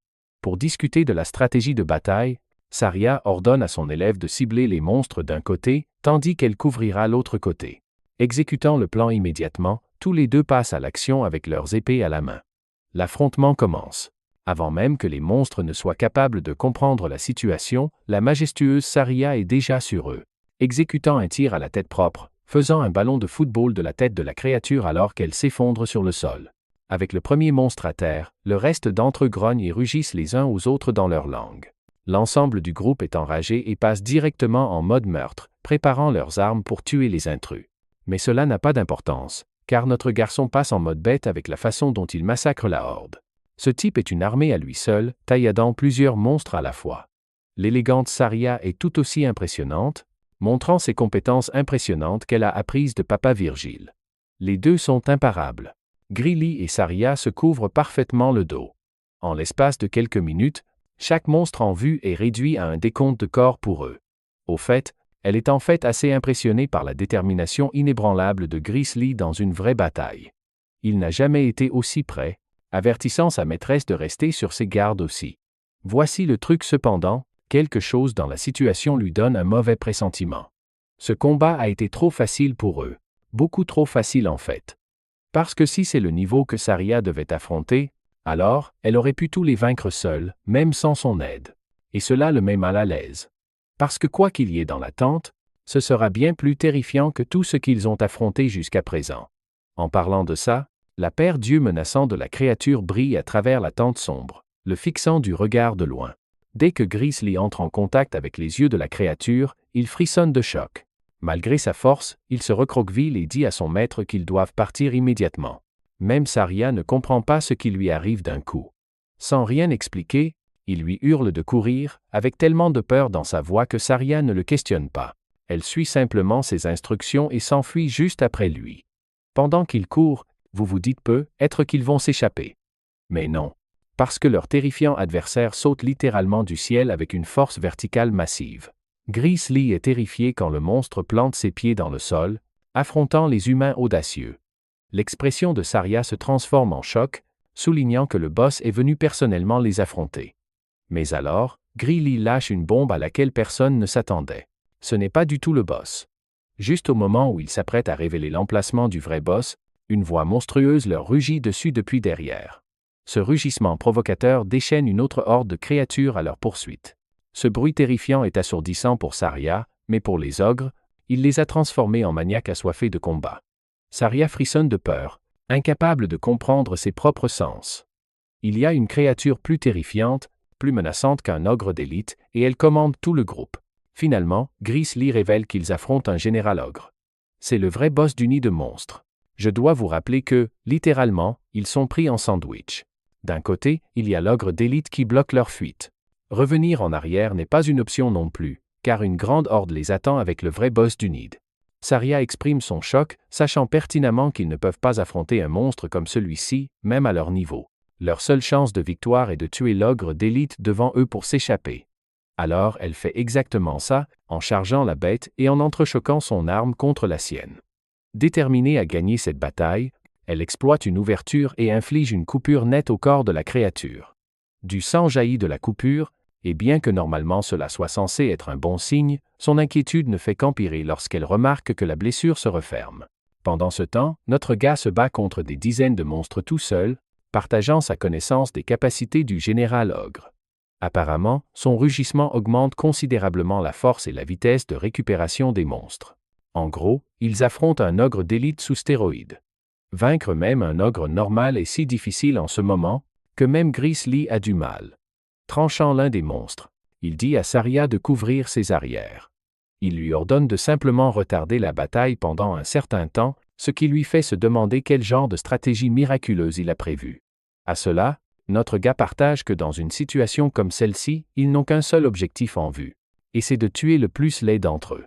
Pour discuter de la stratégie de bataille, Saria ordonne à son élève de cibler les monstres d'un côté, tandis qu'elle couvrira l'autre côté. Exécutant le plan immédiatement, tous les deux passent à l'action avec leurs épées à la main. L'affrontement commence. Avant même que les monstres ne soient capables de comprendre la situation, la majestueuse Saria est déjà sur eux. Exécutant un tir à la tête propre, faisant un ballon de football de la tête de la créature alors qu'elle s'effondre sur le sol. Avec le premier monstre à terre, le reste d'entre eux grognent et rugissent les uns aux autres dans leur langue. L'ensemble du groupe est enragé et passe directement en mode meurtre, préparant leurs armes pour tuer les intrus. Mais cela n'a pas d'importance, car notre garçon passe en mode bête avec la façon dont il massacre la horde. Ce type est une armée à lui seul, tailladant plusieurs monstres à la fois. L'élégante Saria est tout aussi impressionnante, montrant ses compétences impressionnantes qu'elle a apprises de Papa Virgile. Les deux sont imparables. Grizzly et Saria se couvrent parfaitement le dos. En l'espace de quelques minutes, chaque monstre en vue est réduit à un décompte de corps pour eux. Au fait, elle est en fait assez impressionnée par la détermination inébranlable de Grizzly dans une vraie bataille. Il n'a jamais été aussi près, avertissant sa maîtresse de rester sur ses gardes aussi. Voici le truc cependant, quelque chose dans la situation lui donne un mauvais pressentiment. Ce combat a été trop facile pour eux, beaucoup trop facile en fait. Parce que si c'est le niveau que Saria devait affronter, alors, elle aurait pu tous les vaincre seule, même sans son aide. Et cela le met mal à l'aise. Parce que quoi qu'il y ait dans la tente, ce sera bien plus terrifiant que tout ce qu'ils ont affronté jusqu'à présent. En parlant de ça, la paire d'yeux menaçants de la créature brille à travers la tente sombre, le fixant du regard de loin. Dès que Grizzly entre en contact avec les yeux de la créature, il frissonne de choc. Malgré sa force, il se recroqueville et dit à son maître qu'ils doivent partir immédiatement. Même Saria ne comprend pas ce qui lui arrive d'un coup. Sans rien expliquer, il lui hurle de courir, avec tellement de peur dans sa voix que Saria ne le questionne pas. Elle suit simplement ses instructions et s'enfuit juste après lui. Pendant qu'il court, vous vous dites peut-être qu'ils vont s'échapper. Mais non. Parce que leur terrifiant adversaire saute littéralement du ciel avec une force verticale massive. Grizzly est terrifié quand le monstre plante ses pieds dans le sol, affrontant les humains audacieux. L'expression de Saria se transforme en choc, soulignant que le boss est venu personnellement les affronter. Mais alors, Grizzly lâche une bombe à laquelle personne ne s'attendait. Ce n'est pas du tout le boss. Juste au moment où il s'apprête à révéler l'emplacement du vrai boss, une voix monstrueuse leur rugit dessus depuis derrière. Ce rugissement provocateur déchaîne une autre horde de créatures à leur poursuite. Ce bruit terrifiant est assourdissant pour Saria, mais pour les ogres, il les a transformés en maniaques assoiffés de combat. Saria frissonne de peur, incapable de comprendre ses propres sens. Il y a une créature plus terrifiante, plus menaçante qu'un ogre d'élite, et elle commande tout le groupe. Finalement, Grizzly révèle qu'ils affrontent un général ogre. C'est le vrai boss du nid de monstres. Je dois vous rappeler que, littéralement, ils sont pris en sandwich. D'un côté, il y a l'ogre d'élite qui bloque leur fuite. Revenir en arrière n'est pas une option non plus, car une grande horde les attend avec le vrai boss du nid. Saria exprime son choc, sachant pertinemment qu'ils ne peuvent pas affronter un monstre comme celui-ci, même à leur niveau. Leur seule chance de victoire est de tuer l'ogre d'élite devant eux pour s'échapper. Alors elle fait exactement ça, en chargeant la bête et en entrechoquant son arme contre la sienne. Déterminée à gagner cette bataille, elle exploite une ouverture et inflige une coupure nette au corps de la créature. Du sang jaillit de la coupure, et bien que normalement cela soit censé être un bon signe, son inquiétude ne fait qu'empirer lorsqu'elle remarque que la blessure se referme. Pendant ce temps, notre gars se bat contre des dizaines de monstres tout seul, partageant sa connaissance des capacités du général ogre. Apparemment, son rugissement augmente considérablement la force et la vitesse de récupération des monstres. En gros, ils affrontent un ogre d'élite sous stéroïdes. Vaincre même un ogre normal est si difficile en ce moment, que même Grizzly a du mal. Tranchant l'un des monstres, il dit à Saria de couvrir ses arrières. Il lui ordonne de simplement retarder la bataille pendant un certain temps, ce qui lui fait se demander quel genre de stratégie miraculeuse il a prévu. À cela, notre gars partage que dans une situation comme celle-ci, ils n'ont qu'un seul objectif en vue. Et c'est de tuer le plus laid d'entre eux.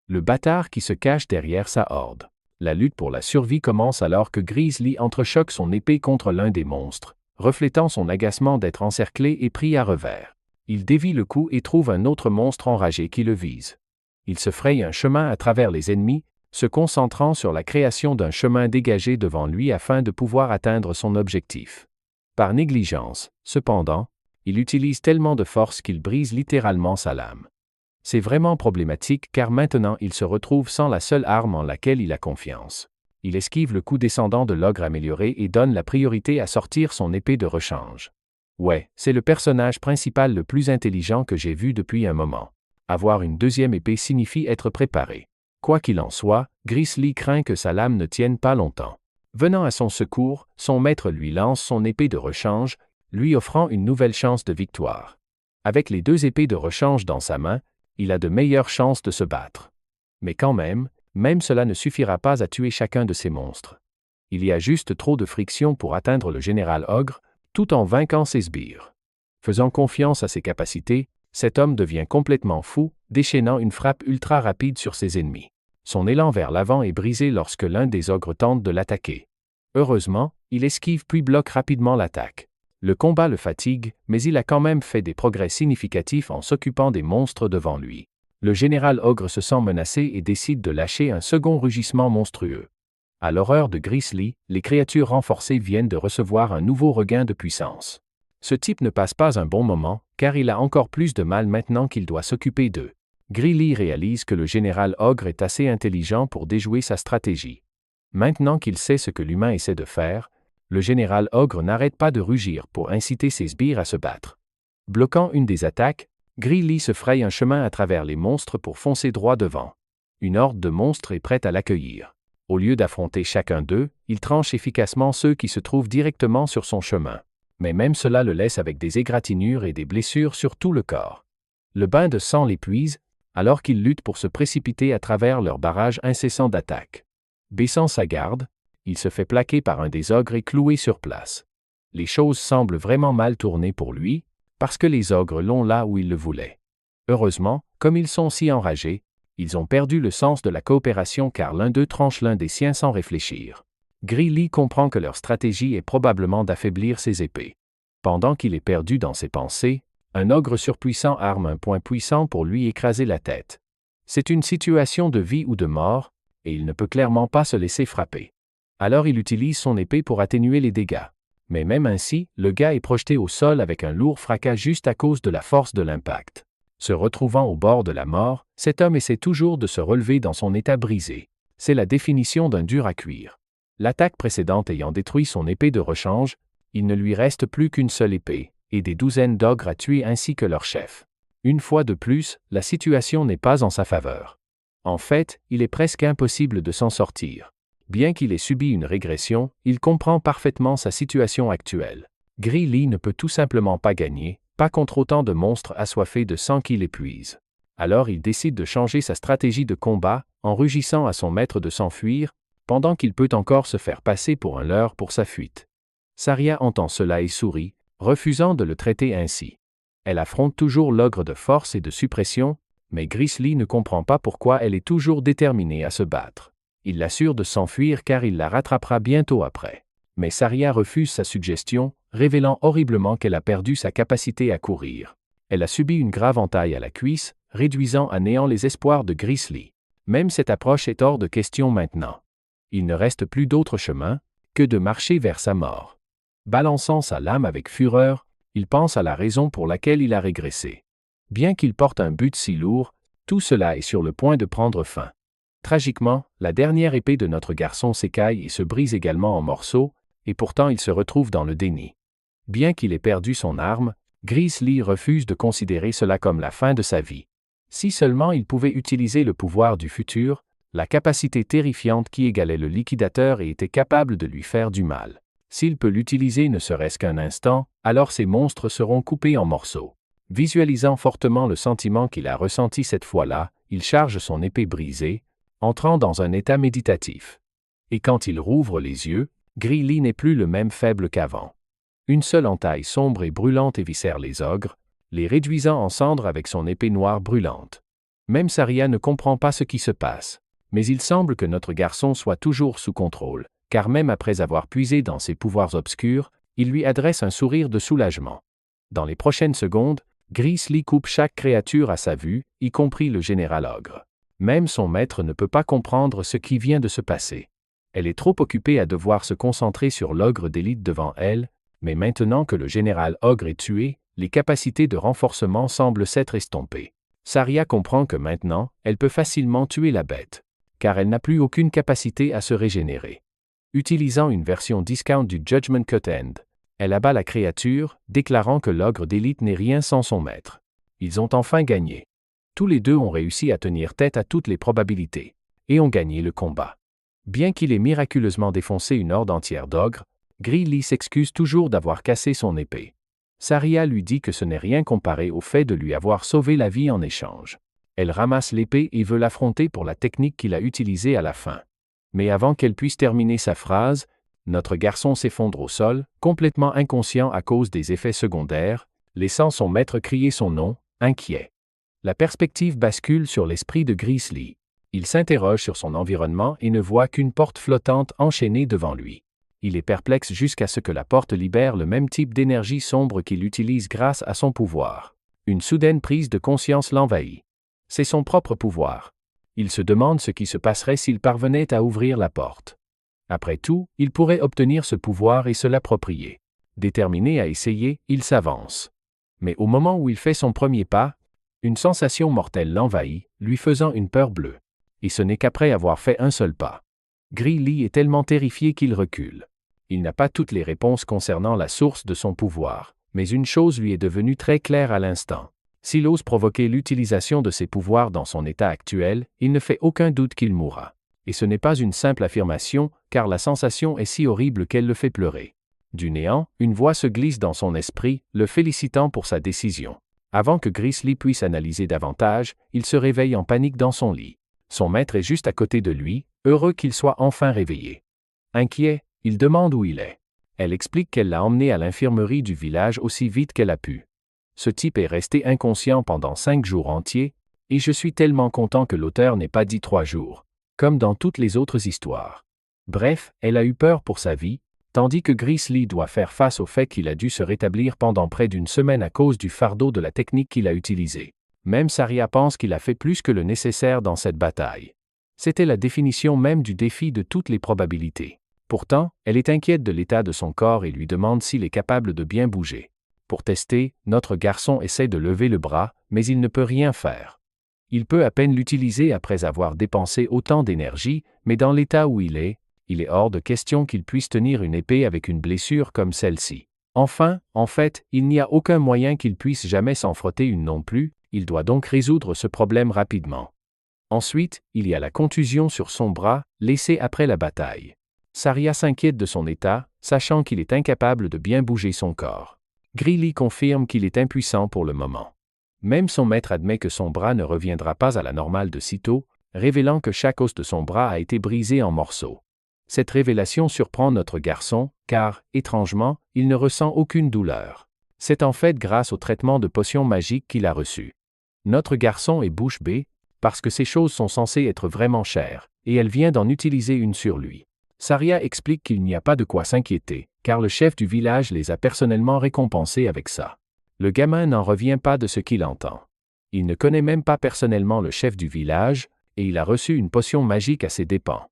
Le bâtard qui se cache derrière sa horde. La lutte pour la survie commence alors que Grizzly entrechoque son épée contre l'un des monstres, reflétant son agacement d'être encerclé et pris à revers. Il dévie le coup et trouve un autre monstre enragé qui le vise. Il se fraye un chemin à travers les ennemis, se concentrant sur la création d'un chemin dégagé devant lui afin de pouvoir atteindre son objectif. Par négligence, cependant, il utilise tellement de force qu'il brise littéralement sa lame. C'est vraiment problématique car maintenant il se retrouve sans la seule arme en laquelle il a confiance. Il esquive le coup descendant de l'ogre amélioré et donne la priorité à sortir son épée de rechange. Ouais, c'est le personnage principal le plus intelligent que j'ai vu depuis un moment. Avoir une deuxième épée signifie être préparé. Quoi qu'il en soit, Grizzly craint que sa lame ne tienne pas longtemps. Venant à son secours, son maître lui lance son épée de rechange, lui offrant une nouvelle chance de victoire. Avec les deux épées de rechange dans sa main, il a de meilleures chances de se battre. Mais quand même cela ne suffira pas à tuer chacun de ces monstres. Il y a juste trop de friction pour atteindre le général ogre, tout en vainquant ses sbires. Faisant confiance à ses capacités, cet homme devient complètement fou, déchaînant une frappe ultra rapide sur ses ennemis. Son élan vers l'avant est brisé lorsque l'un des ogres tente de l'attaquer. Heureusement, il esquive puis bloque rapidement l'attaque. Le combat le fatigue, mais il a quand même fait des progrès significatifs en s'occupant des monstres devant lui. Le général ogre se sent menacé et décide de lâcher un second rugissement monstrueux. À l'horreur de Grizzly, les créatures renforcées viennent de recevoir un nouveau regain de puissance. Ce type ne passe pas un bon moment, car il a encore plus de mal maintenant qu'il doit s'occuper d'eux. Grizzly réalise que le général ogre est assez intelligent pour déjouer sa stratégie. Maintenant qu'il sait ce que l'humain essaie de faire, le général ogre n'arrête pas de rugir pour inciter ses sbires à se battre. Bloquant une des attaques, Grizzly se fraye un chemin à travers les monstres pour foncer droit devant. Une horde de monstres est prête à l'accueillir. Au lieu d'affronter chacun d'eux, il tranche efficacement ceux qui se trouvent directement sur son chemin. Mais même cela le laisse avec des égratignures et des blessures sur tout le corps. Le bain de sang l'épuise, alors qu'il lutte pour se précipiter à travers leur barrage incessant d'attaques. Baissant sa garde, il se fait plaquer par un des ogres et cloué sur place. Les choses semblent vraiment mal tourner pour lui, parce que les ogres l'ont là où ils le voulaient. Heureusement, comme ils sont si enragés, ils ont perdu le sens de la coopération car l'un d'eux tranche l'un des siens sans réfléchir. Grizzly comprend que leur stratégie est probablement d'affaiblir ses épées. Pendant qu'il est perdu dans ses pensées, un ogre surpuissant arme un poing puissant pour lui écraser la tête. C'est une situation de vie ou de mort, et il ne peut clairement pas se laisser frapper. Alors il utilise son épée pour atténuer les dégâts. Mais même ainsi, le gars est projeté au sol avec un lourd fracas juste à cause de la force de l'impact. Se retrouvant au bord de la mort, cet homme essaie toujours de se relever dans son état brisé. C'est la définition d'un dur à cuire. L'attaque précédente ayant détruit son épée de rechange, il ne lui reste plus qu'une seule épée, et des douzaines d'ogres à tuer ainsi que leur chef. Une fois de plus, la situation n'est pas en sa faveur. En fait, il est presque impossible de s'en sortir. Bien qu'il ait subi une régression, il comprend parfaitement sa situation actuelle. Grizzly ne peut tout simplement pas gagner, pas contre autant de monstres assoiffés de sang qui l'épuisent. Alors il décide de changer sa stratégie de combat, en rugissant à son maître de s'enfuir, pendant qu'il peut encore se faire passer pour un leurre pour sa fuite. Saria entend cela et sourit, refusant de le traiter ainsi. Elle affronte toujours l'ogre de force et de suppression, mais Grizzly ne comprend pas pourquoi elle est toujours déterminée à se battre. Il l'assure de s'enfuir car il la rattrapera bientôt après. Mais Saria refuse sa suggestion, révélant horriblement qu'elle a perdu sa capacité à courir. Elle a subi une grave entaille à la cuisse, réduisant à néant les espoirs de Grizzly. Même cette approche est hors de question maintenant. Il ne reste plus d'autre chemin que de marcher vers sa mort. Balançant sa lame avec fureur, il pense à la raison pour laquelle il a régressé. Bien qu'il porte un but si lourd, tout cela est sur le point de prendre fin. Tragiquement, la dernière épée de notre garçon s'écaille et se brise également en morceaux, et pourtant il se retrouve dans le déni. Bien qu'il ait perdu son arme, Grizzly refuse de considérer cela comme la fin de sa vie. Si seulement il pouvait utiliser le pouvoir du futur, la capacité terrifiante qui égalait le liquidateur et était capable de lui faire du mal. S'il peut l'utiliser ne serait-ce qu'un instant, alors ces monstres seront coupés en morceaux. Visualisant fortement le sentiment qu'il a ressenti cette fois-là, il charge son épée brisée, entrant dans un état méditatif. Et quand il rouvre les yeux, Grizzly n'est plus le même faible qu'avant. Une seule entaille sombre et brûlante éviscère les ogres, les réduisant en cendres avec son épée noire brûlante. Même Saria ne comprend pas ce qui se passe. Mais il semble que notre garçon soit toujours sous contrôle, car même après avoir puisé dans ses pouvoirs obscurs, il lui adresse un sourire de soulagement. Dans les prochaines secondes, Grizzly coupe chaque créature à sa vue, y compris le général ogre. Même son maître ne peut pas comprendre ce qui vient de se passer. Elle est trop occupée à devoir se concentrer sur l'ogre d'élite devant elle, mais maintenant que le général ogre est tué, les capacités de renforcement semblent s'être estompées. Saria comprend que maintenant, elle peut facilement tuer la bête, car elle n'a plus aucune capacité à se régénérer. Utilisant une version discount du Judgment Cut End, elle abat la créature, déclarant que l'ogre d'élite n'est rien sans son maître. Ils ont enfin gagné. Tous les deux ont réussi à tenir tête à toutes les probabilités, et ont gagné le combat. Bien qu'il ait miraculeusement défoncé une horde entière d'ogres, Grizzly s'excuse toujours d'avoir cassé son épée. Saria lui dit que ce n'est rien comparé au fait de lui avoir sauvé la vie en échange. Elle ramasse l'épée et veut l'affronter pour la technique qu'il a utilisée à la fin. Mais avant qu'elle puisse terminer sa phrase, notre garçon s'effondre au sol, complètement inconscient à cause des effets secondaires, laissant son maître crier son nom, inquiet. La perspective bascule sur l'esprit de Grizzly. Il s'interroge sur son environnement et ne voit qu'une porte flottante enchaînée devant lui. Il est perplexe jusqu'à ce que la porte libère le même type d'énergie sombre qu'il utilise grâce à son pouvoir. Une soudaine prise de conscience l'envahit. C'est son propre pouvoir. Il se demande ce qui se passerait s'il parvenait à ouvrir la porte. Après tout, il pourrait obtenir ce pouvoir et se l'approprier. Déterminé à essayer, il s'avance. Mais au moment où il fait son premier pas, une sensation mortelle l'envahit, lui faisant une peur bleue. Et ce n'est qu'après avoir fait un seul pas. Grizzly est tellement terrifié qu'il recule. Il n'a pas toutes les réponses concernant la source de son pouvoir, mais une chose lui est devenue très claire à l'instant. S'il ose provoquer l'utilisation de ses pouvoirs dans son état actuel, il ne fait aucun doute qu'il mourra. Et ce n'est pas une simple affirmation, car la sensation est si horrible qu'elle le fait pleurer. Du néant, une voix se glisse dans son esprit, le félicitant pour sa décision. Avant que Grizzly puisse analyser davantage, il se réveille en panique dans son lit. Son maître est juste à côté de lui, heureux qu'il soit enfin réveillé. Inquiet, il demande où il est. Elle explique qu'elle l'a emmené à l'infirmerie du village aussi vite qu'elle a pu. Ce type est resté inconscient pendant 5 jours entiers, et je suis tellement content que l'auteur n'ait pas dit 3 jours, comme dans toutes les autres histoires. Bref, elle a eu peur pour sa vie, tandis que Grizzly doit faire face au fait qu'il a dû se rétablir pendant près d'une semaine à cause du fardeau de la technique qu'il a utilisée. Même Saria pense qu'il a fait plus que le nécessaire dans cette bataille. C'était la définition même du défi de toutes les probabilités. Pourtant, elle est inquiète de l'état de son corps et lui demande s'il est capable de bien bouger. Pour tester, notre garçon essaie de lever le bras, mais il ne peut rien faire. Il peut à peine l'utiliser après avoir dépensé autant d'énergie, mais dans l'état où il est hors de question qu'il puisse tenir une épée avec une blessure comme celle-ci. Enfin, en fait, il n'y a aucun moyen qu'il puisse jamais s'en frotter une non plus, il doit donc résoudre ce problème rapidement. Ensuite, il y a la contusion sur son bras, laissée après la bataille. Saria s'inquiète de son état, sachant qu'il est incapable de bien bouger son corps. Grizzly confirme qu'il est impuissant pour le moment. Même son maître admet que son bras ne reviendra pas à la normale de sitôt, révélant que chaque os de son bras a été brisé en morceaux. Cette révélation surprend notre garçon, car, étrangement, il ne ressent aucune douleur. C'est en fait grâce au traitement de potions magiques qu'il a reçu. Notre garçon est bouche bée, parce que ces choses sont censées être vraiment chères, et elle vient d'en utiliser une sur lui. Saria explique qu'il n'y a pas de quoi s'inquiéter, car le chef du village les a personnellement récompensés avec ça. Le gamin n'en revient pas de ce qu'il entend. Il ne connaît même pas personnellement le chef du village, et il a reçu une potion magique à ses dépens.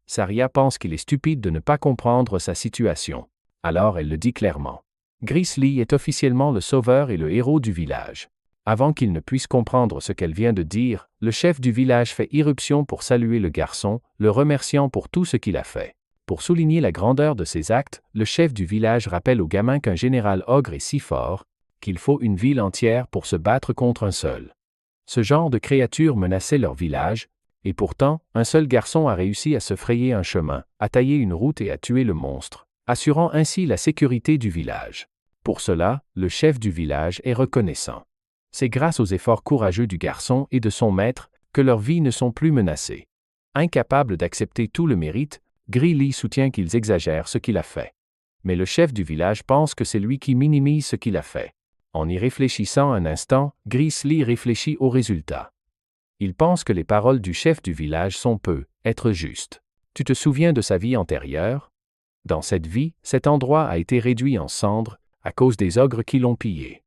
Saria pense qu'il est stupide de ne pas comprendre sa situation. Alors elle le dit clairement. Grizzly est officiellement le sauveur et le héros du village. Avant qu'il ne puisse comprendre ce qu'elle vient de dire, le chef du village fait irruption pour saluer le garçon, le remerciant pour tout ce qu'il a fait. Pour souligner la grandeur de ses actes, le chef du village rappelle au gamin qu'un général ogre est si fort, qu'il faut une ville entière pour se battre contre un seul. Ce genre de créature menaçait leur village, et pourtant, un seul garçon a réussi à se frayer un chemin, à tailler une route et à tuer le monstre, assurant ainsi la sécurité du village. Pour cela, le chef du village est reconnaissant. C'est grâce aux efforts courageux du garçon et de son maître que leurs vies ne sont plus menacées. Incapable d'accepter tout le mérite, Grizzly soutient qu'ils exagèrent ce qu'il a fait. Mais le chef du village pense que c'est lui qui minimise ce qu'il a fait. En y réfléchissant un instant, Grizzly réfléchit au résultat. Il pense que les paroles du chef du village sont être justes. Tu te souviens de sa vie antérieure? Dans cette vie, cet endroit a été réduit en cendres à cause des ogres qui l'ont pillé.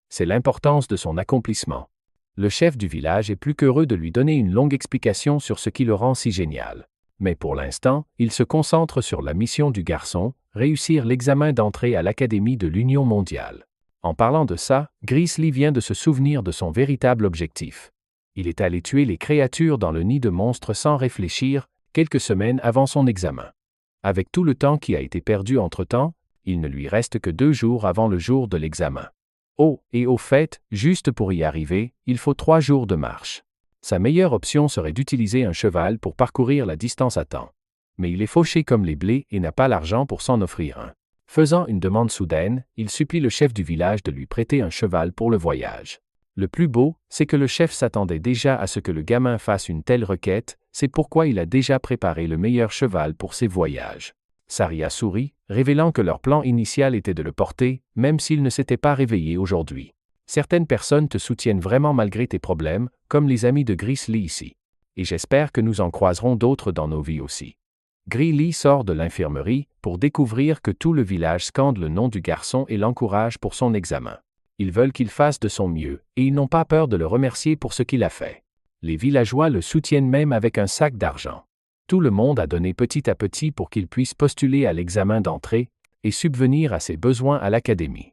C'est l'importance de son accomplissement. Le chef du village est plus qu'heureux de lui donner une longue explication sur ce qui le rend si génial. Mais pour l'instant, il se concentre sur la mission du garçon, réussir l'examen d'entrée à l'Académie de l'Union mondiale. En parlant de ça, Grizzly vient de se souvenir de son véritable objectif. Il est allé tuer les créatures dans le nid de monstres sans réfléchir, quelques semaines avant son examen. Avec tout le temps qui a été perdu entre-temps, il ne lui reste que 2 jours avant le jour de l'examen. Oh, et au fait, juste pour y arriver, il faut 3 jours de marche. Sa meilleure option serait d'utiliser un cheval pour parcourir la distance à temps. Mais il est fauché comme les blés et n'a pas l'argent pour s'en offrir un. Faisant une demande soudaine, il supplie le chef du village de lui prêter un cheval pour le voyage. Le plus beau, c'est que le chef s'attendait déjà à ce que le gamin fasse une telle requête, c'est pourquoi il a déjà préparé le meilleur cheval pour ses voyages. Saria sourit, révélant que leur plan initial était de le porter, même s'il ne s'était pas réveillé aujourd'hui. Certaines personnes te soutiennent vraiment malgré tes problèmes, comme les amis de Grizzly ici. Et j'espère que nous en croiserons d'autres dans nos vies aussi. Grizzly sort de l'infirmerie pour découvrir que tout le village scande le nom du garçon et l'encourage pour son examen. Ils veulent qu'il fasse de son mieux, et ils n'ont pas peur de le remercier pour ce qu'il a fait. Les villageois le soutiennent même avec un sac d'argent. Tout le monde a donné petit à petit pour qu'il puisse postuler à l'examen d'entrée et subvenir à ses besoins à l'académie.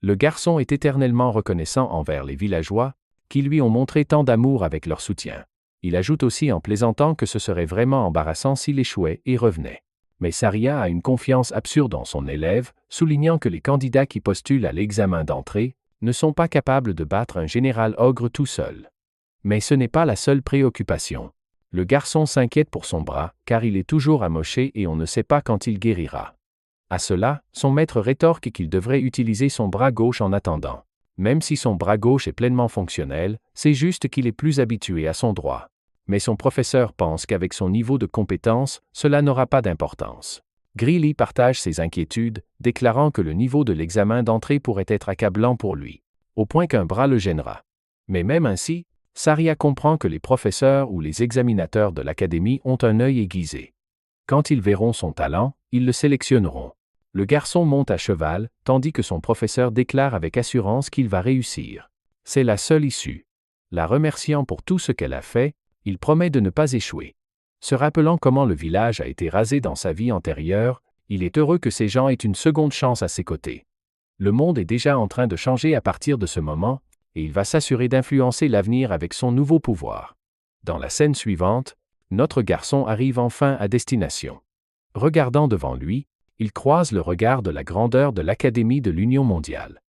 Le garçon est éternellement reconnaissant envers les villageois, qui lui ont montré tant d'amour avec leur soutien. Il ajoute aussi en plaisantant que ce serait vraiment embarrassant s'il échouait et revenait. Mais Saria a une confiance absurde en son élève, soulignant que les candidats qui postulent à l'examen d'entrée ne sont pas capables de battre un général ogre tout seul. Mais ce n'est pas la seule préoccupation. Le garçon s'inquiète pour son bras, car il est toujours amoché et on ne sait pas quand il guérira. À cela, son maître rétorque qu'il devrait utiliser son bras gauche en attendant. Même si son bras gauche est pleinement fonctionnel, c'est juste qu'il est plus habitué à son droit. Mais son professeur pense qu'avec son niveau de compétence, cela n'aura pas d'importance. Grizzly partage ses inquiétudes, déclarant que le niveau de l'examen d'entrée pourrait être accablant pour lui, au point qu'un bras le gênera. Mais même ainsi, Saria comprend que les professeurs ou les examinateurs de l'académie ont un œil aiguisé. Quand ils verront son talent, ils le sélectionneront. Le garçon monte à cheval, tandis que son professeur déclare avec assurance qu'il va réussir. C'est la seule issue. La remerciant pour tout ce qu'elle a fait, il promet de ne pas échouer. Se rappelant comment le village a été rasé dans sa vie antérieure, il est heureux que ces gens aient une seconde chance à ses côtés. Le monde est déjà en train de changer à partir de ce moment, et il va s'assurer d'influencer l'avenir avec son nouveau pouvoir. Dans la scène suivante, notre garçon arrive enfin à destination. Regardant devant lui, il croise le regard de la grandeur de l'Académie de l'Union mondiale.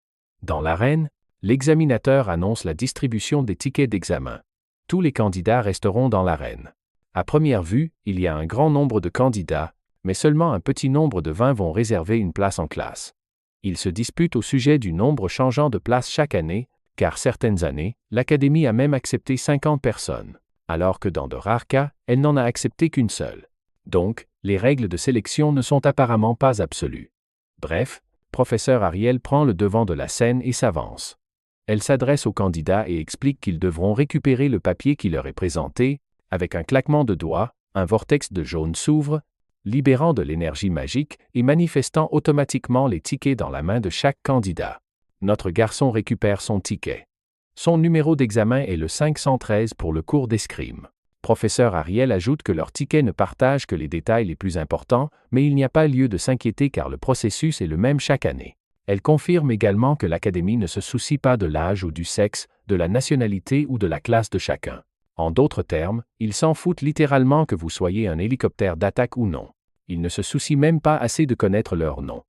Dans l'arène, l'examinateur annonce la distribution des tickets d'examen. Tous les candidats resteront dans l'arène. À première vue, il y a un grand nombre de candidats, mais seulement un petit nombre de 20 vont réserver une place en classe. Ils se disputent au sujet du nombre changeant de places chaque année, car certaines années, l'Académie a même accepté 50 personnes, alors que dans de rares cas, elle n'en a accepté qu'une seule. Donc, les règles de sélection ne sont apparemment pas absolues. Bref, professeur Ariel prend le devant de la scène et s'avance. Elle s'adresse aux candidats et explique qu'ils devront récupérer le papier qui leur est présenté. Avec un claquement de doigts, un vortex de jaune s'ouvre, libérant de l'énergie magique et manifestant automatiquement les tickets dans la main de chaque candidat. Notre garçon récupère son ticket. Son numéro d'examen est le 513 pour le cours d'escrime. Professeur Ariel ajoute que leur ticket ne partage que les détails les plus importants, mais il n'y a pas lieu de s'inquiéter car le processus est le même chaque année. Elle confirme également que l'Académie ne se soucie pas de l'âge ou du sexe, de la nationalité ou de la classe de chacun. En d'autres termes, ils s'en foutent littéralement que vous soyez un hélicoptère d'attaque ou non. Ils ne se soucient même pas assez de connaître leur nom.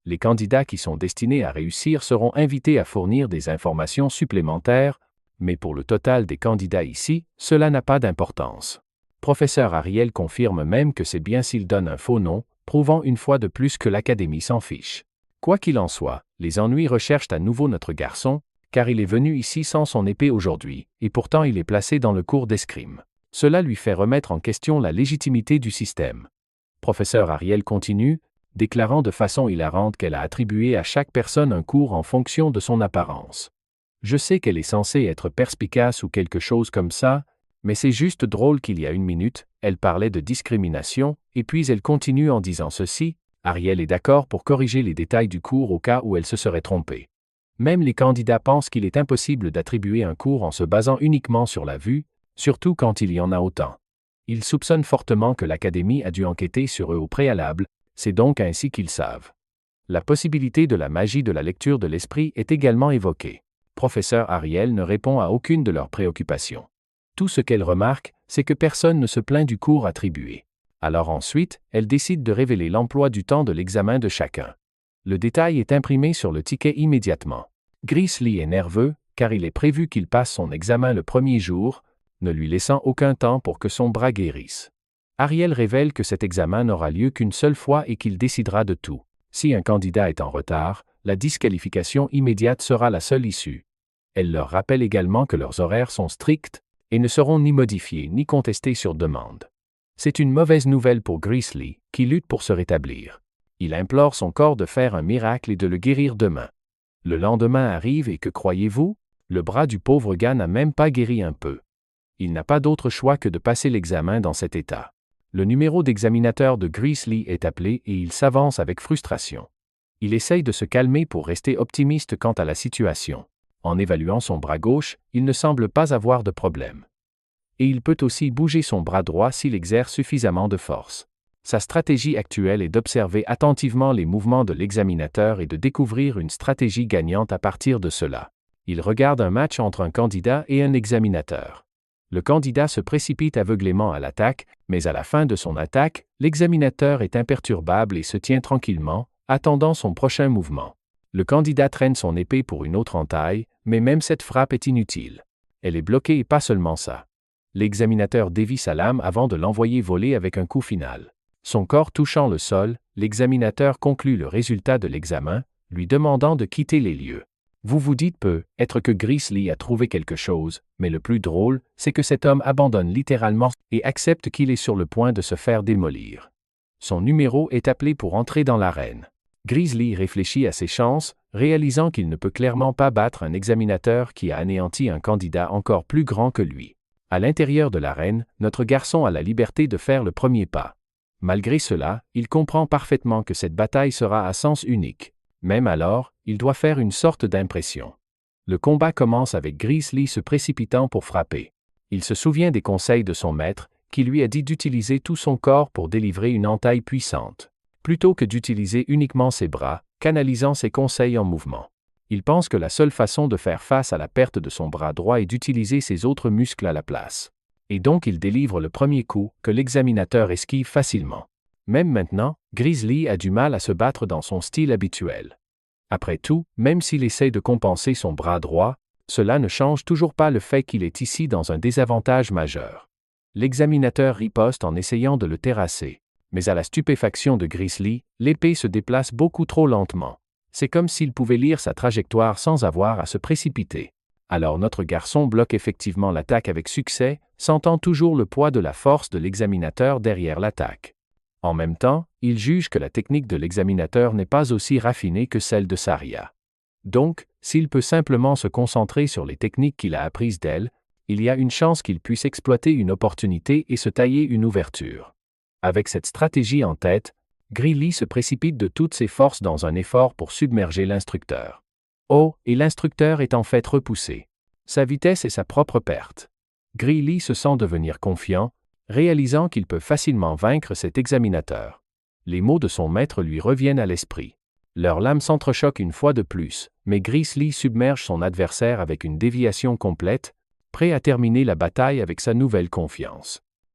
Les candidats qui sont destinés à réussir seront invités à fournir des informations supplémentaires, mais pour le total des candidats ici, cela n'a pas d'importance. Professeur Ariel confirme même que c'est bien s'il donne un faux nom, prouvant une fois de plus que l'Académie s'en fiche. Quoi qu'il en soit, les ennuis recherchent à nouveau notre garçon, car il est venu ici sans son épée aujourd'hui, et pourtant il est placé dans le cours d'escrime. Cela lui fait remettre en question la légitimité du système. Professeur Ariel continue, déclarant de façon hilarante qu'elle a attribué à chaque personne un cours en fonction de son apparence. Je sais qu'elle est censée être perspicace ou quelque chose comme ça, mais c'est juste drôle qu'il y a une minute, elle parlait de discrimination, et puis elle continue en disant ceci, Ariel est d'accord pour corriger les détails du cours au cas où elle se serait trompée. Même les candidats pensent qu'il est impossible d'attribuer un cours en se basant uniquement sur la vue, surtout quand il y en a autant. Ils soupçonnent fortement que l'Académie a dû enquêter sur eux au préalable, c'est donc ainsi qu'ils savent. La possibilité de la magie de la lecture de l'esprit est également évoquée. Professeur Ariel ne répond à aucune de leurs préoccupations. Tout ce qu'elle remarque, c'est que personne ne se plaint du cours attribué. Alors ensuite, elle décide de révéler l'emploi du temps de l'examen de chacun. Le détail est imprimé sur le ticket immédiatement. Grizzly est nerveux, car il est prévu qu'il passe son examen le premier jour, ne lui laissant aucun temps pour que son bras guérisse. Ariel révèle que cet examen n'aura lieu qu'une seule fois et qu'il décidera de tout. Si un candidat est en retard, la disqualification immédiate sera la seule issue. Elle leur rappelle également que leurs horaires sont stricts et ne seront ni modifiés ni contestés sur demande. C'est une mauvaise nouvelle pour Grizzly, qui lutte pour se rétablir. Il implore son corps de faire un miracle et de le guérir demain. Le lendemain arrive et que croyez-vous? Le bras du pauvre gars n'a même pas guéri un peu. Il n'a pas d'autre choix que de passer l'examen dans cet état. Le numéro d'examinateur de Grizzly est appelé et il s'avance avec frustration. Il essaye de se calmer pour rester optimiste quant à la situation. En évaluant son bras gauche, il ne semble pas avoir de problème. Et il peut aussi bouger son bras droit s'il exerce suffisamment de force. Sa stratégie actuelle est d'observer attentivement les mouvements de l'examinateur et de découvrir une stratégie gagnante à partir de cela. Il regarde un match entre un candidat et un examinateur. Le candidat se précipite aveuglément à l'attaque, mais à la fin de son attaque, l'examinateur est imperturbable et se tient tranquillement, attendant son prochain mouvement. Le candidat traîne son épée pour une autre entaille, mais même cette frappe est inutile. Elle est bloquée et pas seulement ça. L'examinateur dévie sa lame avant de l'envoyer voler avec un coup final. Son corps touchant le sol, l'examinateur conclut le résultat de l'examen, lui demandant de quitter les lieux. Vous vous dites peut-être que Grizzly a trouvé quelque chose, mais le plus drôle, c'est que cet homme abandonne littéralement et accepte qu'il est sur le point de se faire démolir. Son numéro est appelé pour entrer dans l'arène. Grizzly réfléchit à ses chances, réalisant qu'il ne peut clairement pas battre un examinateur qui a anéanti un candidat encore plus grand que lui. À l'intérieur de l'arène, notre garçon a la liberté de faire le premier pas. Malgré cela, il comprend parfaitement que cette bataille sera à sens unique. Même alors, il doit faire une sorte d'impression. Le combat commence avec Grizzly se précipitant pour frapper. Il se souvient des conseils de son maître, qui lui a dit d'utiliser tout son corps pour délivrer une entaille puissante. Plutôt que d'utiliser uniquement ses bras, canalisant ses conseils en mouvement. Il pense que la seule façon de faire face à la perte de son bras droit est d'utiliser ses autres muscles à la place. Et donc il délivre le premier coup, que l'examinateur esquive facilement. Même maintenant, Grizzly a du mal à se battre dans son style habituel. Après tout, même s'il essaie de compenser son bras droit, cela ne change toujours pas le fait qu'il est ici dans un désavantage majeur. L'examinateur riposte en essayant de le terrasser. Mais à la stupéfaction de Grizzly, l'épée se déplace beaucoup trop lentement. C'est comme s'il pouvait lire sa trajectoire sans avoir à se précipiter. Alors notre garçon bloque effectivement l'attaque avec succès, sentant toujours le poids de la force de l'examinateur derrière l'attaque. En même temps, il juge que la technique de l'examinateur n'est pas aussi raffinée que celle de Saria. Donc, s'il peut simplement se concentrer sur les techniques qu'il a apprises d'elle, il y a une chance qu'il puisse exploiter une opportunité et se tailler une ouverture. Avec cette stratégie en tête, Grizzly se précipite de toutes ses forces dans un effort pour submerger l'instructeur. Oh, et l'instructeur est en fait repoussé. Sa vitesse est sa propre perte. Grizzly se sent devenir confiant, réalisant qu'il peut facilement vaincre cet examinateur. Les mots de son maître lui reviennent à l'esprit. Leurs lames s'entrechoquent une fois de plus, mais Grizzly submerge son adversaire avec une déviation complète, prêt à terminer la bataille avec sa nouvelle confiance.